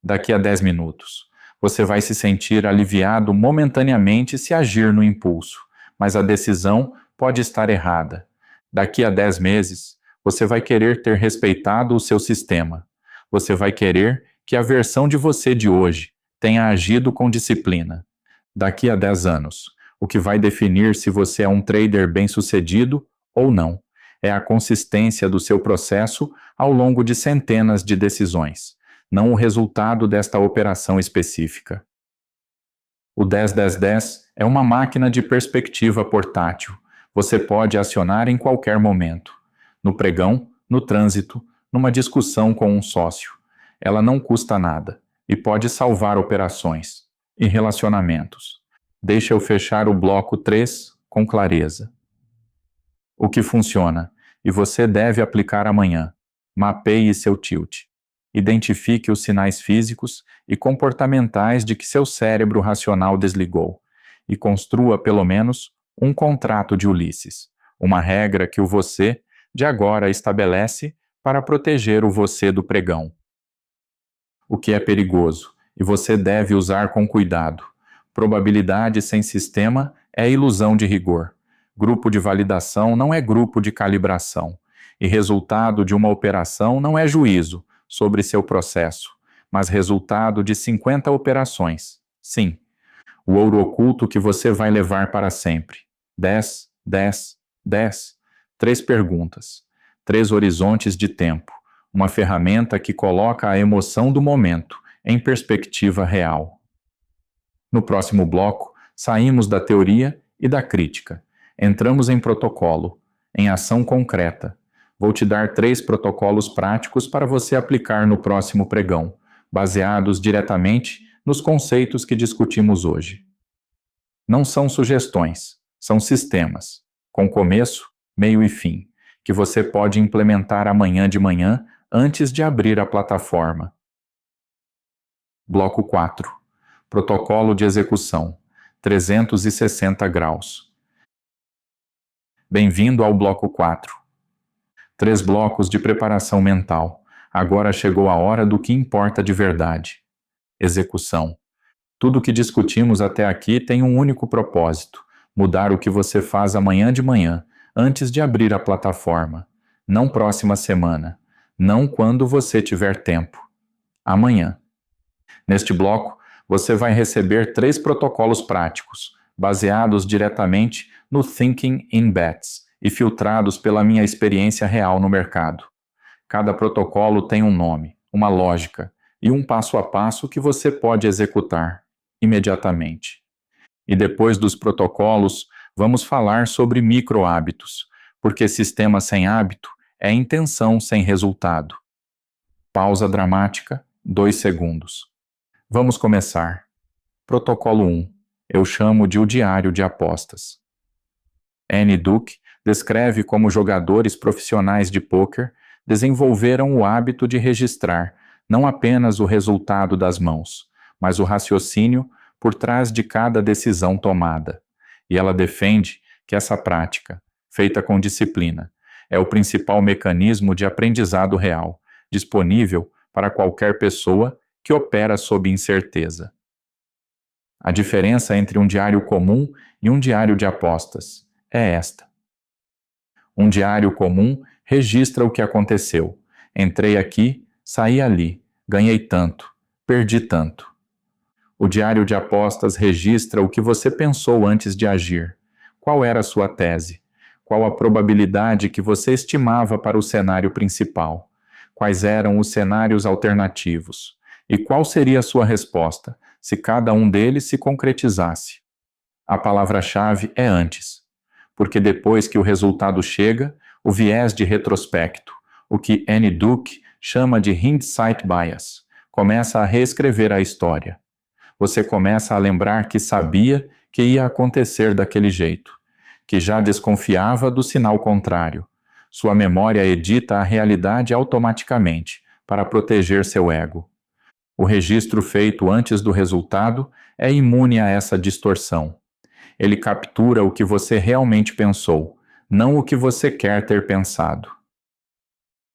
Daqui a 10 minutos, você vai se sentir aliviado momentaneamente se agir no impulso, mas a decisão pode estar errada. Daqui a 10 meses, você vai querer ter respeitado o seu sistema. Você vai querer que a versão de você de hoje tenha agido com disciplina. Daqui a 10 anos, o que vai definir se você é um trader bem-sucedido ou não é a consistência do seu processo ao longo de centenas de decisões, não o resultado desta operação específica. O 10-10-10 é uma máquina de perspectiva portátil. Você pode acionar em qualquer momento. No pregão, no trânsito, numa discussão com um sócio. Ela não custa nada e pode salvar operações e relacionamentos. Deixa eu fechar o bloco 3 com clareza. O que funciona e você deve aplicar amanhã. Mapeie seu tilt. Identifique os sinais físicos e comportamentais de que seu cérebro racional desligou e construa pelo menos um contrato de Ulisses, uma regra que o você de agora estabelece para proteger o você do pregão. O que é perigoso e você deve usar com cuidado. Probabilidade sem sistema é ilusão de rigor. Grupo de validação não é grupo de calibração. E resultado de uma operação não é juízo sobre seu processo, mas resultado de 50 operações. Sim, o ouro oculto que você vai levar para sempre. 10, 10, 10. 3 perguntas. 3 horizontes de tempo. Uma ferramenta que coloca a emoção do momento em perspectiva real. No próximo bloco, saímos da teoria e da crítica. Entramos em protocolo, em ação concreta. Vou te dar 3 protocolos práticos para você aplicar no próximo pregão, baseados diretamente nos conceitos que discutimos hoje. Não são sugestões, são sistemas, com começo, meio e fim, que você pode implementar amanhã de manhã antes de abrir a plataforma. Bloco 4. Protocolo de execução. 360 graus. Bem-vindo ao bloco 4. 3 blocos de preparação mental. Agora chegou a hora do que importa de verdade. Execução. Tudo o que discutimos até aqui tem um único propósito: mudar o que você faz amanhã de manhã, antes de abrir a plataforma. Não próxima semana. Não quando você tiver tempo. Amanhã. Neste bloco, você vai receber 3 protocolos práticos, baseados diretamente no Thinking in Bets e filtrados pela minha experiência real no mercado. Cada protocolo tem um nome, uma lógica e um passo a passo que você pode executar imediatamente. E depois dos protocolos, vamos falar sobre micro-hábitos, porque sistema sem hábito é intenção sem resultado. Pausa dramática, 2 segundos. Vamos começar. Protocolo 1. Eu chamo de o diário de apostas. Annie Duke descreve como jogadores profissionais de pôquer desenvolveram o hábito de registrar não apenas o resultado das mãos, mas o raciocínio por trás de cada decisão tomada. E ela defende que essa prática, feita com disciplina, é o principal mecanismo de aprendizado real, disponível para qualquer pessoa que opera sob incerteza. A diferença entre um diário comum e um diário de apostas é esta. Um diário comum registra o que aconteceu. Entrei aqui, saí ali, ganhei tanto, perdi tanto. O diário de apostas registra o que você pensou antes de agir. Qual era a sua tese? Qual a probabilidade que você estimava para o cenário principal? Quais eram os cenários alternativos? E qual seria a sua resposta se cada um deles se concretizasse? A palavra-chave é antes, porque depois que o resultado chega, o viés de retrospecto, o que Annie Duke chama de hindsight bias, começa a reescrever a história. Você começa a lembrar que sabia que ia acontecer daquele jeito, que já desconfiava do sinal contrário. Sua memória edita a realidade automaticamente para proteger seu ego. O registro feito antes do resultado é imune a essa distorção. Ele captura o que você realmente pensou, não o que você quer ter pensado.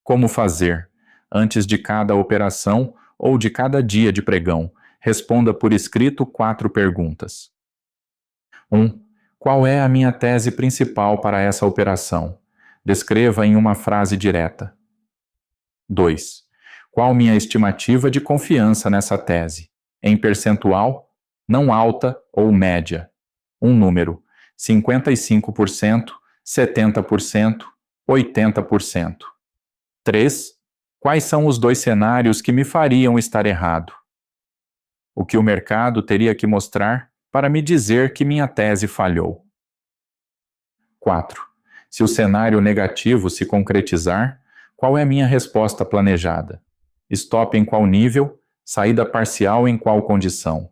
Como fazer? Antes de cada operação ou de cada dia de pregão, responda por escrito 4 perguntas. 1. Qual é a minha tese principal para essa operação? Descreva em uma frase direta. 2. Qual minha estimativa de confiança nessa tese? Em percentual? Não alta ou média. Um número: 55%, 70%, 80%. 3. Quais são os 2 cenários que me fariam estar errado? O que o mercado teria que mostrar para me dizer que minha tese falhou? 4. Se o cenário negativo se concretizar, qual é a minha resposta planejada? Stop em qual nível? Saída parcial em qual condição?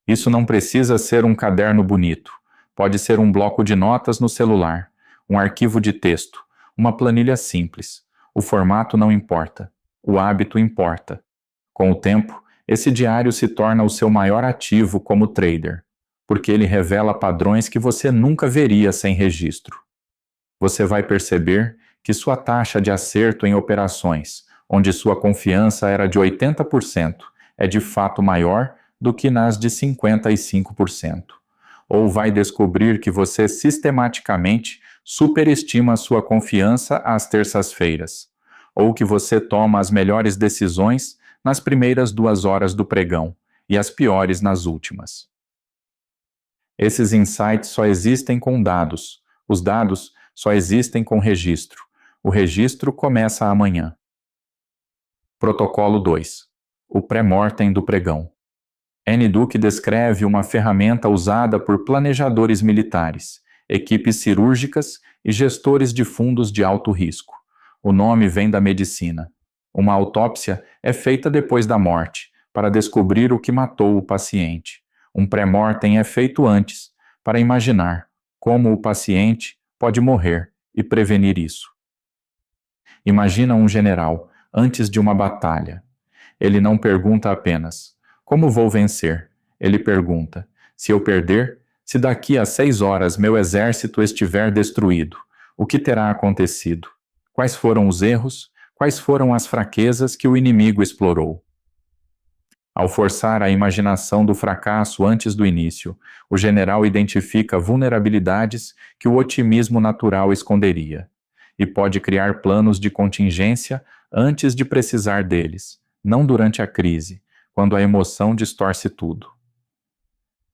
Isso não precisa ser um caderno bonito. Pode ser um bloco de notas no celular, um arquivo de texto, uma planilha simples. O formato não importa. O hábito importa. Com o tempo, esse diário se torna o seu maior ativo como trader, porque ele revela padrões que você nunca veria sem registro. Você vai perceber que sua taxa de acerto em operações, onde sua confiança era de 80%, é de fato maior do que nas de 55%. Ou vai descobrir que você sistematicamente superestima a sua confiança às terças-feiras, ou que você toma as melhores decisões nas primeiras 2 horas do pregão e as piores nas últimas. Esses insights só existem com dados. Os dados só existem com registro. O registro começa amanhã. Protocolo 2. O pré-mortem do pregão. Annie Duke descreve uma ferramenta usada por planejadores militares, equipes cirúrgicas e gestores de fundos de alto risco. O nome vem da medicina. Uma autópsia é feita depois da morte, para descobrir o que matou o paciente. Um pré-mortem é feito antes, para imaginar como o paciente pode morrer e prevenir isso. Imagina um general antes de uma batalha. Ele não pergunta apenas: como vou vencer? Ele pergunta: se eu perder, se daqui a 6 horas meu exército estiver destruído, o que terá acontecido? Quais foram os erros? Quais foram as fraquezas que o inimigo explorou? Ao forçar a imaginação do fracasso antes do início, o general identifica vulnerabilidades que o otimismo natural esconderia, e pode criar planos de contingência antes de precisar deles, não durante a crise, quando a emoção distorce tudo.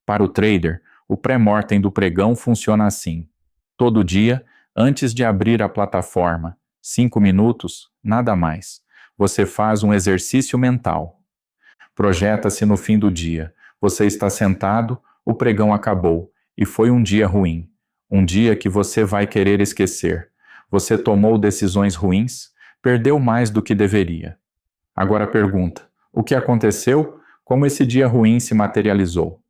Para o trader, o pré-mortem do pregão funciona assim. Todo dia, antes de abrir a plataforma, 5 minutos, nada mais, você faz um exercício mental. Projeta-se no fim do dia. Você está sentado, o pregão acabou, e foi um dia ruim. Um dia que você vai querer esquecer. Você tomou decisões ruins, perdeu mais do que deveria. Agora pergunta: o que aconteceu? Como esse dia ruim se materializou?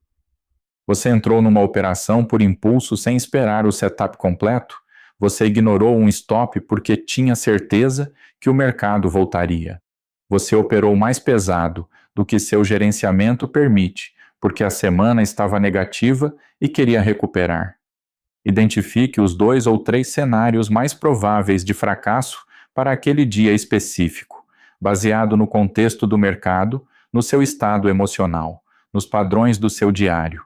Você entrou numa operação por impulso sem esperar o setup completo? Você ignorou um stop porque tinha certeza que o mercado voltaria. Você operou mais pesado do que seu gerenciamento permite, porque a semana estava negativa e queria recuperar. Identifique os 2 ou 3 cenários mais prováveis de fracasso para aquele dia específico, baseado no contexto do mercado, no seu estado emocional, nos padrões do seu diário.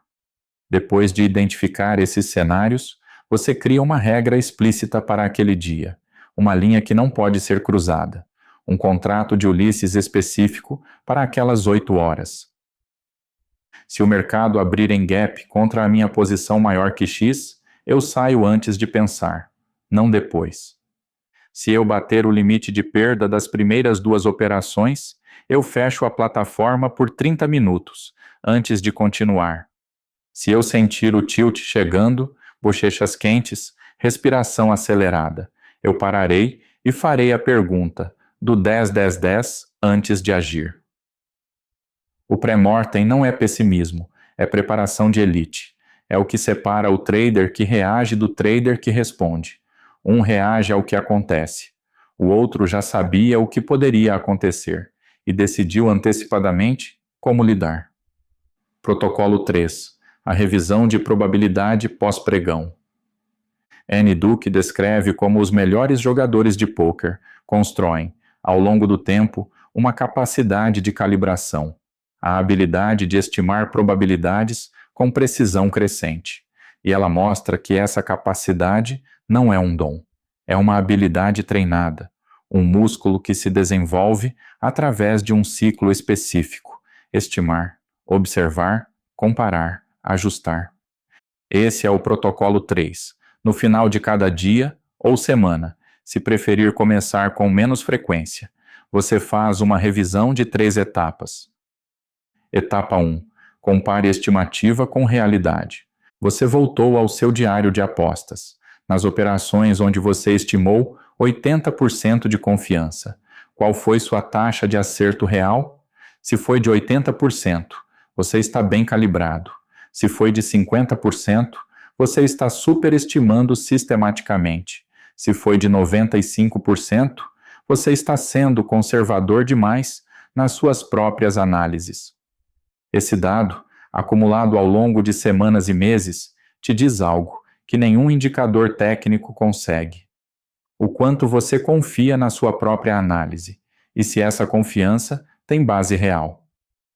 Depois de identificar esses cenários, você cria uma regra explícita para aquele dia, uma linha que não pode ser cruzada, um contrato de Ulisses específico para aquelas 8 horas. Se o mercado abrir em gap contra a minha posição maior que X, eu saio antes de pensar, não depois. Se eu bater o limite de perda das primeiras 2 operações, eu fecho a plataforma por 30 minutos, antes de continuar. Se eu sentir o tilt chegando, bochechas quentes, respiração acelerada, eu pararei e farei a pergunta do 10-10-10 antes de agir. O pré-mortem não é pessimismo, é preparação de elite. É o que separa o trader que reage do trader que responde. Um reage ao que acontece. O outro já sabia o que poderia acontecer e decidiu antecipadamente como lidar. Protocolo 3. A revisão de probabilidade pós-pregão. Annie Duke descreve como os melhores jogadores de pôquer constroem, ao longo do tempo, uma capacidade de calibração, a habilidade de estimar probabilidades com precisão crescente. E ela mostra que essa capacidade não é um dom, é uma habilidade treinada, um músculo que se desenvolve através de um ciclo específico: estimar, observar, comparar, ajustar. Esse é o protocolo 3. No final de cada dia ou semana, se preferir começar com menos frequência, você faz uma revisão de 3 etapas. Etapa 1. Compare estimativa com realidade. Você voltou ao seu diário de apostas, nas operações onde você estimou 80% de confiança. Qual foi sua taxa de acerto real? Se foi de 80%, você está bem calibrado. Se foi de 50%, você está superestimando sistematicamente. Se foi de 95%, você está sendo conservador demais nas suas próprias análises. Esse dado, acumulado ao longo de semanas e meses, te diz algo que nenhum indicador técnico consegue. O quanto você confia na sua própria análise, e se essa confiança tem base real.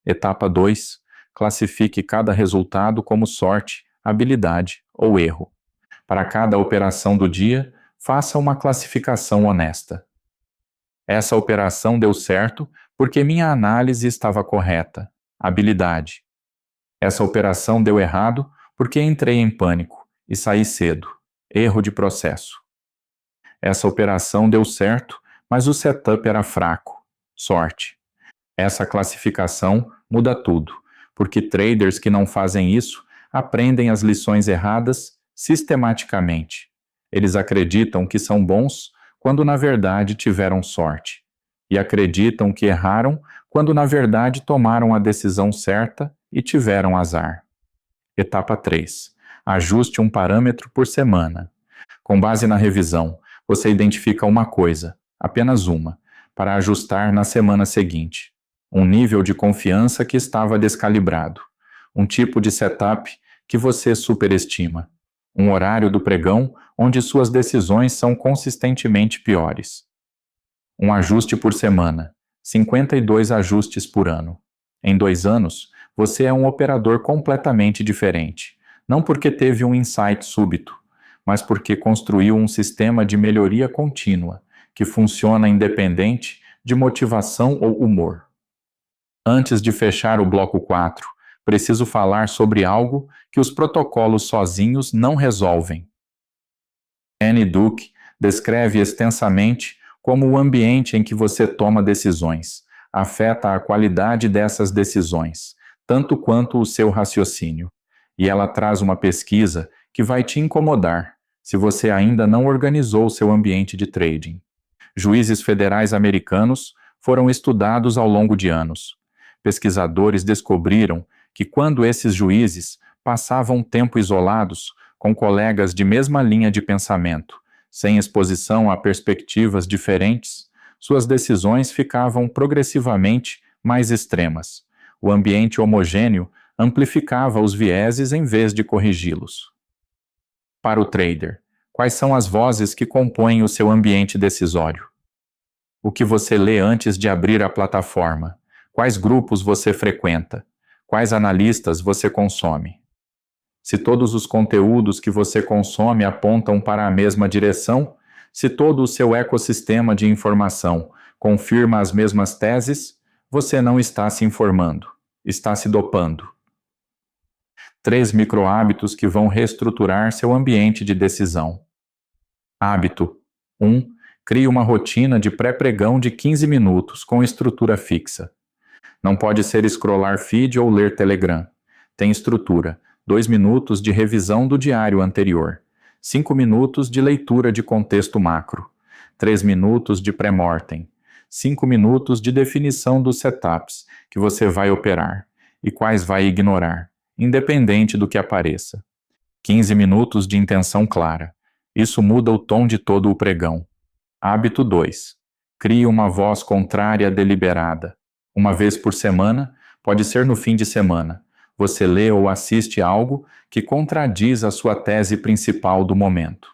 Etapa 2. Classifique cada resultado como sorte, habilidade ou erro. Para cada operação do dia, faça uma classificação honesta. Essa operação deu certo porque minha análise estava correta. Habilidade. Essa operação deu errado porque entrei em pânico e saí cedo. Erro de processo. Essa operação deu certo, mas o setup era fraco. Sorte. Essa classificação muda tudo, porque traders que não fazem isso aprendem as lições erradas sistematicamente. Eles acreditam que são bons quando na verdade tiveram sorte, e acreditam que erraram quando na verdade tomaram a decisão certa e tiveram azar. Etapa 3. Ajuste um parâmetro por semana. Com base na revisão, você identifica uma coisa, apenas uma, para ajustar na semana seguinte. Um nível de confiança que estava descalibrado. Um tipo de setup que você superestima. Um horário do pregão onde suas decisões são consistentemente piores. Um ajuste por semana. 52 ajustes por ano. Em 2 anos, você é um operador completamente diferente. Não porque teve um insight súbito, mas porque construiu um sistema de melhoria contínua, que funciona independente de motivação ou humor. Antes de fechar o bloco 4, preciso falar sobre algo que os protocolos sozinhos não resolvem. Annie Duke descreve extensamente como o ambiente em que você toma decisões afeta a qualidade dessas decisões, tanto quanto o seu raciocínio. E ela traz uma pesquisa que vai te incomodar se você ainda não organizou seu ambiente de trading. Juízes federais americanos foram estudados ao longo de anos. Pesquisadores descobriram que quando esses juízes passavam tempo isolados com colegas de mesma linha de pensamento, sem exposição a perspectivas diferentes, suas decisões ficavam progressivamente mais extremas. O ambiente homogêneo amplificava os vieses em vez de corrigi-los. Para o trader, quais são as vozes que compõem o seu ambiente decisório? O que você lê antes de abrir a plataforma? Quais grupos você frequenta? Quais analistas você consome? Se todos os conteúdos que você consome apontam para a mesma direção, se todo o seu ecossistema de informação confirma as mesmas teses, você não está se informando, está se dopando. 3 microhábitos que vão reestruturar seu ambiente de decisão. Hábito 1. Crie uma rotina de pré-pregão de 15 minutos com estrutura fixa. Não pode ser scrollar feed ou ler Telegram. Tem estrutura. 2 minutos de revisão do diário anterior. 5 minutos de leitura de contexto macro. 3 minutos de pré-mortem. 5 minutos de definição dos setups que você vai operar e quais vai ignorar, independente do que apareça. 15 minutos de intenção clara. Isso muda o tom de todo o pregão. Hábito 2. Crie uma voz contrária deliberada. Uma vez por semana, pode ser no fim de semana, você lê ou assiste algo que contradiz a sua tese principal do momento.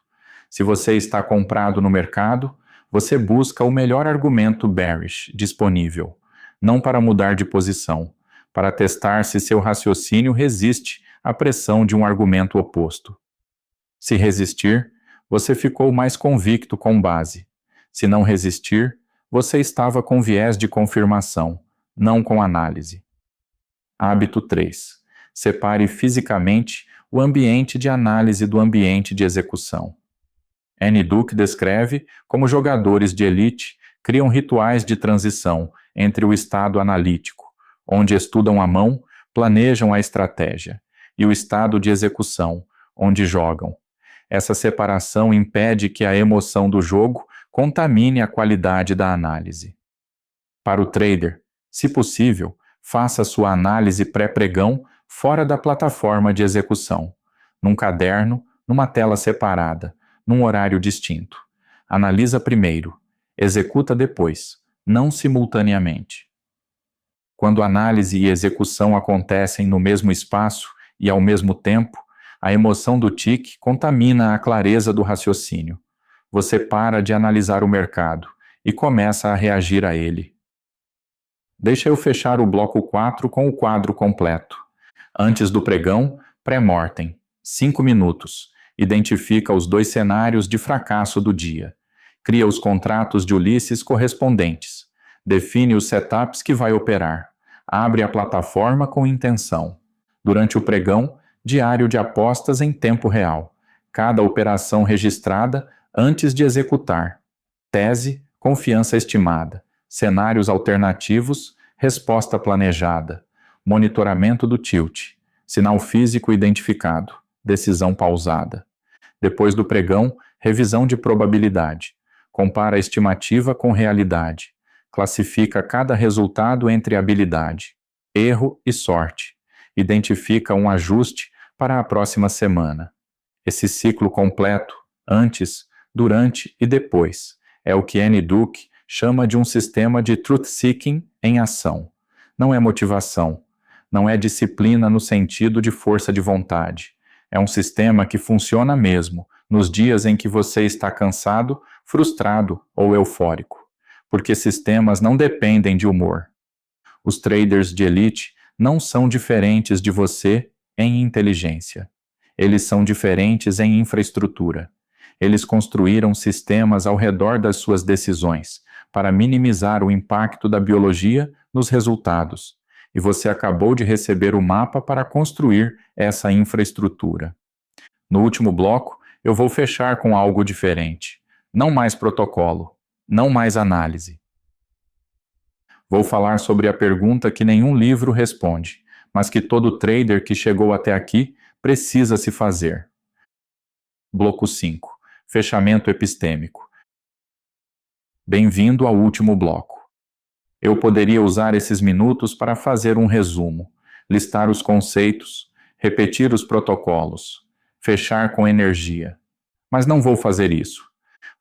Se você está comprado no mercado, você busca o melhor argumento bearish disponível, não para mudar de posição, para testar se seu raciocínio resiste à pressão de um argumento oposto. Se resistir, você ficou mais convicto com base. Se não resistir, você estava com viés de confirmação, não com análise. Hábito 3. Separe fisicamente o ambiente de análise do ambiente de execução. Annie Duke descreve como jogadores de elite criam rituais de transição entre o estado analítico, onde estudam a mão, planejam a estratégia, e o estado de execução, onde jogam. Essa separação impede que a emoção do jogo contamine a qualidade da análise. Para o trader, se possível, faça sua análise pré-pregão fora da plataforma de execução, num caderno, numa tela separada, num horário distinto. Analisa primeiro, executa depois, não simultaneamente. Quando análise e execução acontecem no mesmo espaço e ao mesmo tempo, a emoção do tique contamina a clareza do raciocínio. Você para de analisar o mercado e começa a reagir a ele. Deixa eu fechar o bloco 4 com o quadro completo. Antes do pregão, pré-mortem. 5 minutos. Identifica os 2 cenários de fracasso do dia. Cria os contratos de Ulisses correspondentes. Define os setups que vai operar. Abre a plataforma com intenção. Durante o pregão, diário de apostas em tempo real. Cada operação registrada antes de executar. Tese, confiança estimada. Cenários alternativos, resposta planejada. Monitoramento do tilt. Sinal físico identificado. Decisão pausada. Depois do pregão, revisão de probabilidade. Compara a estimativa com realidade. Classifica cada resultado entre habilidade, erro e sorte. Identifica um ajuste para a próxima semana. Esse ciclo completo, antes, durante e depois, é o que Annie Duke chama de um sistema de truth-seeking em ação. Não é motivação, não é disciplina no sentido de força de vontade. É um sistema que funciona mesmo nos dias em que você está cansado, frustrado ou eufórico. Porque sistemas não dependem de humor. Os traders de elite não são diferentes de você em inteligência. Eles são diferentes em infraestrutura. Eles construíram sistemas ao redor das suas decisões para minimizar o impacto da biologia nos resultados. E você acabou de receber o mapa para construir essa infraestrutura. No último bloco, eu vou fechar com algo diferente. Não mais protocolo. Não mais análise. Vou falar sobre a pergunta que nenhum livro responde, mas que todo trader que chegou até aqui precisa se fazer. Bloco 5. Fechamento epistêmico. Bem-vindo ao último bloco. Eu poderia usar esses minutos para fazer um resumo, listar os conceitos, repetir os protocolos, fechar com energia. Mas não vou fazer isso.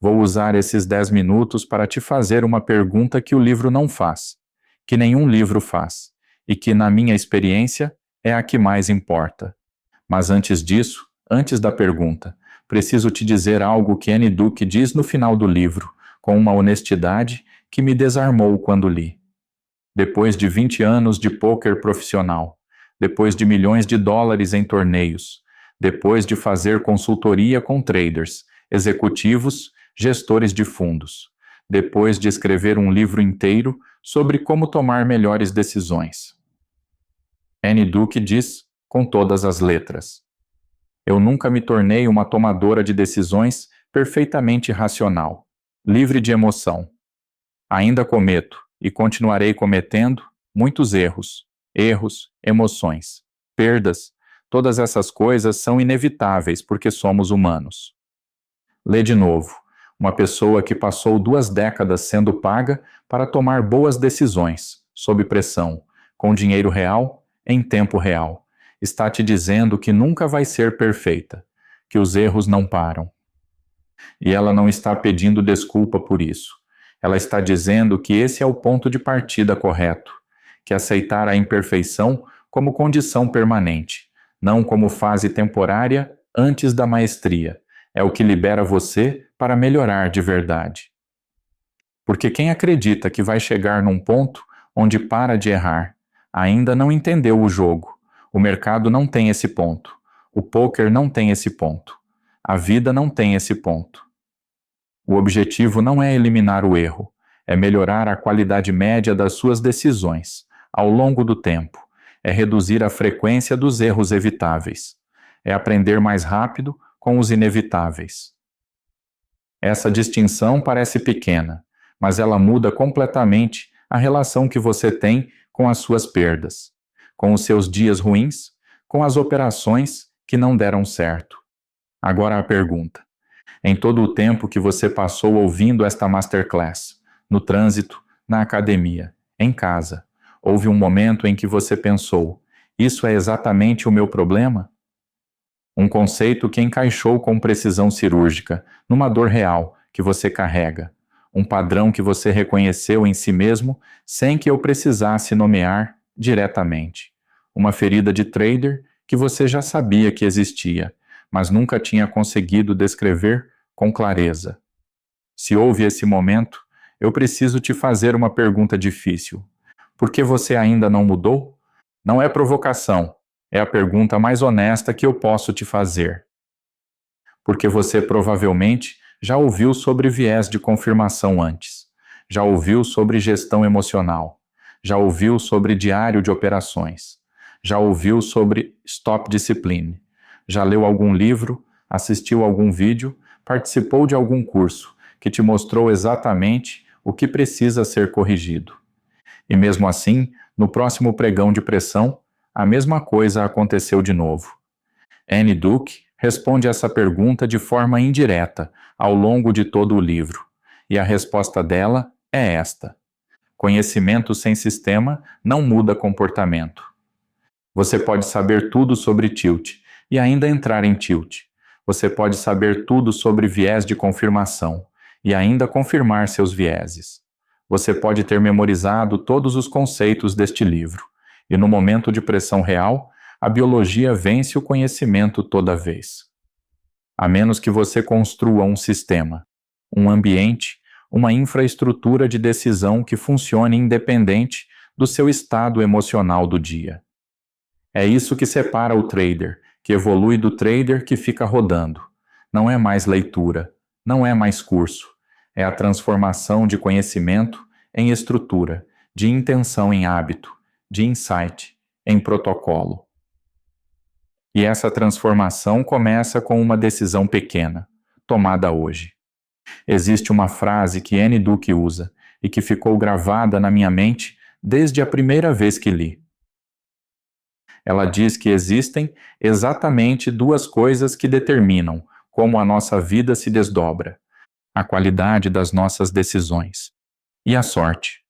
Vou usar esses 10 minutos para te fazer uma pergunta que o livro não faz, que nenhum livro faz, e que, na minha experiência, é a que mais importa. Mas antes disso, antes da pergunta, preciso te dizer algo que Annie Duke diz no final do livro, com uma honestidade que me desarmou quando li. Depois de 20 anos de pôquer profissional, depois de milhões de dólares em torneios, depois de fazer consultoria com traders, executivos, gestores de fundos, depois de escrever um livro inteiro sobre como tomar melhores decisões. Annie Duke diz, com todas as letras: eu nunca me tornei uma tomadora de decisões perfeitamente racional, livre de emoção. Ainda cometo, e continuarei cometendo, muitos erros, emoções, perdas. Todas essas coisas são inevitáveis porque somos humanos. Lê de novo. Uma pessoa que passou 2 décadas sendo paga para tomar boas decisões, sob pressão, com dinheiro real, em tempo real, está te dizendo que nunca vai ser perfeita, que os erros não param. E ela não está pedindo desculpa por isso. Ela está dizendo que esse é o ponto de partida correto, que aceitar a imperfeição como condição permanente, não como fase temporária antes da maestria, é o que libera você para melhorar de verdade. Porque quem acredita que vai chegar num ponto onde para de errar, ainda não entendeu o jogo. O mercado não tem esse ponto. O pôquer não tem esse ponto. A vida não tem esse ponto. O objetivo não é eliminar o erro, é melhorar a qualidade média das suas decisões, ao longo do tempo. É reduzir a frequência dos erros evitáveis. É aprender mais rápido com os inevitáveis. Essa distinção parece pequena, mas ela muda completamente a relação que você tem com as suas perdas, com os seus dias ruins, com as operações que não deram certo. Agora a pergunta: em todo o tempo que você passou ouvindo esta masterclass, no trânsito, na academia, em casa, houve um momento em que você pensou: isso é exatamente o meu problema? Um conceito que encaixou com precisão cirúrgica, numa dor real que você carrega, um padrão que você reconheceu em si mesmo sem que eu precisasse nomear diretamente, uma ferida de trader que você já sabia que existia, mas nunca tinha conseguido descrever com clareza. Se houve esse momento, eu preciso te fazer uma pergunta difícil. Por que você ainda não mudou? Não é provocação, é a pergunta mais honesta que eu posso te fazer. Porque você provavelmente já ouviu sobre viés de confirmação antes, já ouviu sobre gestão emocional, já ouviu sobre diário de operações, já ouviu sobre Stop Discipline, já leu algum livro, assistiu algum vídeo, participou de algum curso que te mostrou exatamente o que precisa ser corrigido. E mesmo assim, no próximo pregão de pressão, a mesma coisa aconteceu de novo. Annie Duke responde essa pergunta de forma indireta ao longo de todo o livro, e a resposta dela é esta: conhecimento sem sistema não muda comportamento. Você pode saber tudo sobre tilt e ainda entrar em tilt. Você pode saber tudo sobre viés de confirmação e ainda confirmar seus vieses. Você pode ter memorizado todos os conceitos deste livro, e no momento de pressão real, a biologia vence o conhecimento toda vez. A menos que você construa um sistema, um ambiente, uma infraestrutura de decisão que funcione independente do seu estado emocional do dia. É isso que separa o trader, que evolui do trader que fica rodando. Não é mais leitura, não é mais curso. É a transformação de conhecimento em estrutura, de intenção em hábito, de insight em protocolo. E essa transformação começa com uma decisão pequena, tomada hoje. Existe uma frase que Annie Duke usa e que ficou gravada na minha mente desde a primeira vez que li. Ela diz que existem exatamente duas coisas que determinam como a nossa vida se desdobra: a qualidade das nossas decisões e a sorte.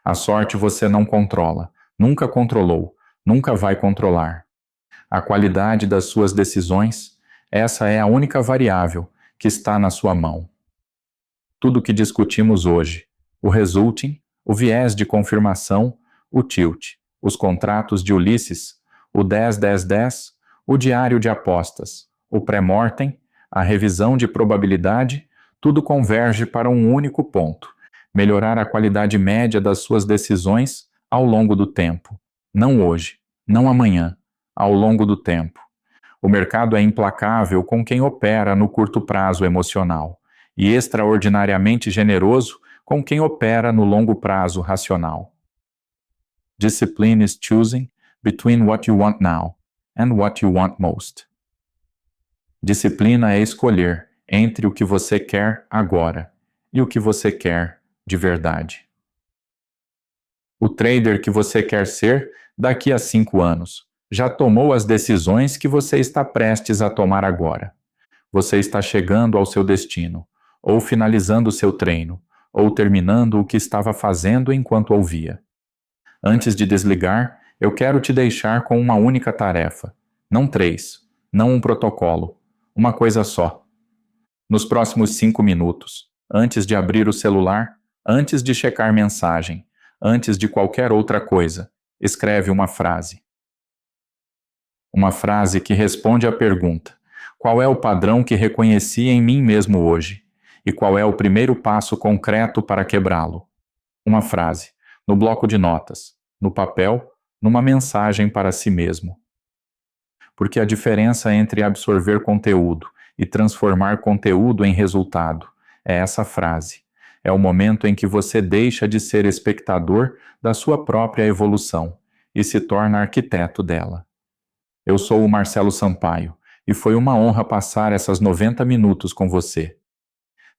A sorte você não controla, nunca controlou, nunca vai controlar. A qualidade das suas decisões, essa é a única variável que está na sua mão. Tudo que discutimos hoje, o resulting, o viés de confirmação, o tilt, os contratos de Ulisses, o 10-10-10, o diário de apostas, o pré-mortem, a revisão de probabilidade, tudo converge para um único ponto: melhorar a qualidade média das suas decisões ao longo do tempo. Não hoje, não amanhã, ao longo do tempo. O mercado é implacável com quem opera no curto prazo emocional e extraordinariamente generoso com quem opera no longo prazo racional. Discipline is choosing between what you want now and what you want most. Disciplina é escolher entre o que você quer agora e o que você quer de verdade. O trader que você quer ser daqui a 5 anos já tomou as decisões que você está prestes a tomar agora. Você está chegando ao seu destino, ou finalizando o seu treino, ou terminando o que estava fazendo enquanto ouvia. Antes de desligar, eu quero te deixar com uma única tarefa. Não 3, não um protocolo, uma coisa só. Nos próximos 5 minutos, antes de abrir o celular, antes de checar mensagem, antes de qualquer outra coisa, escreve uma frase. Uma frase que responde à pergunta: qual é o padrão que reconheci em mim mesmo hoje? E qual é o primeiro passo concreto para quebrá-lo? Uma frase, no bloco de notas, no papel, numa mensagem para si mesmo. Porque a diferença entre absorver conteúdo e transformar conteúdo em resultado é essa frase. É o momento em que você deixa de ser espectador da sua própria evolução e se torna arquiteto dela. Eu sou o Marcelo Sampaio e foi uma honra passar essas 90 minutos com você.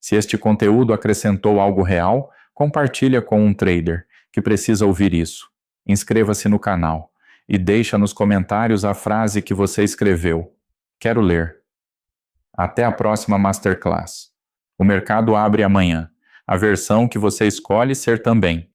Se este conteúdo acrescentou algo real, compartilha com um trader que precisa ouvir isso. Inscreva-se no canal e deixa nos comentários a frase que você escreveu. Quero ler. Até a próxima Masterclass. O mercado abre amanhã. A versão que você escolhe ser também.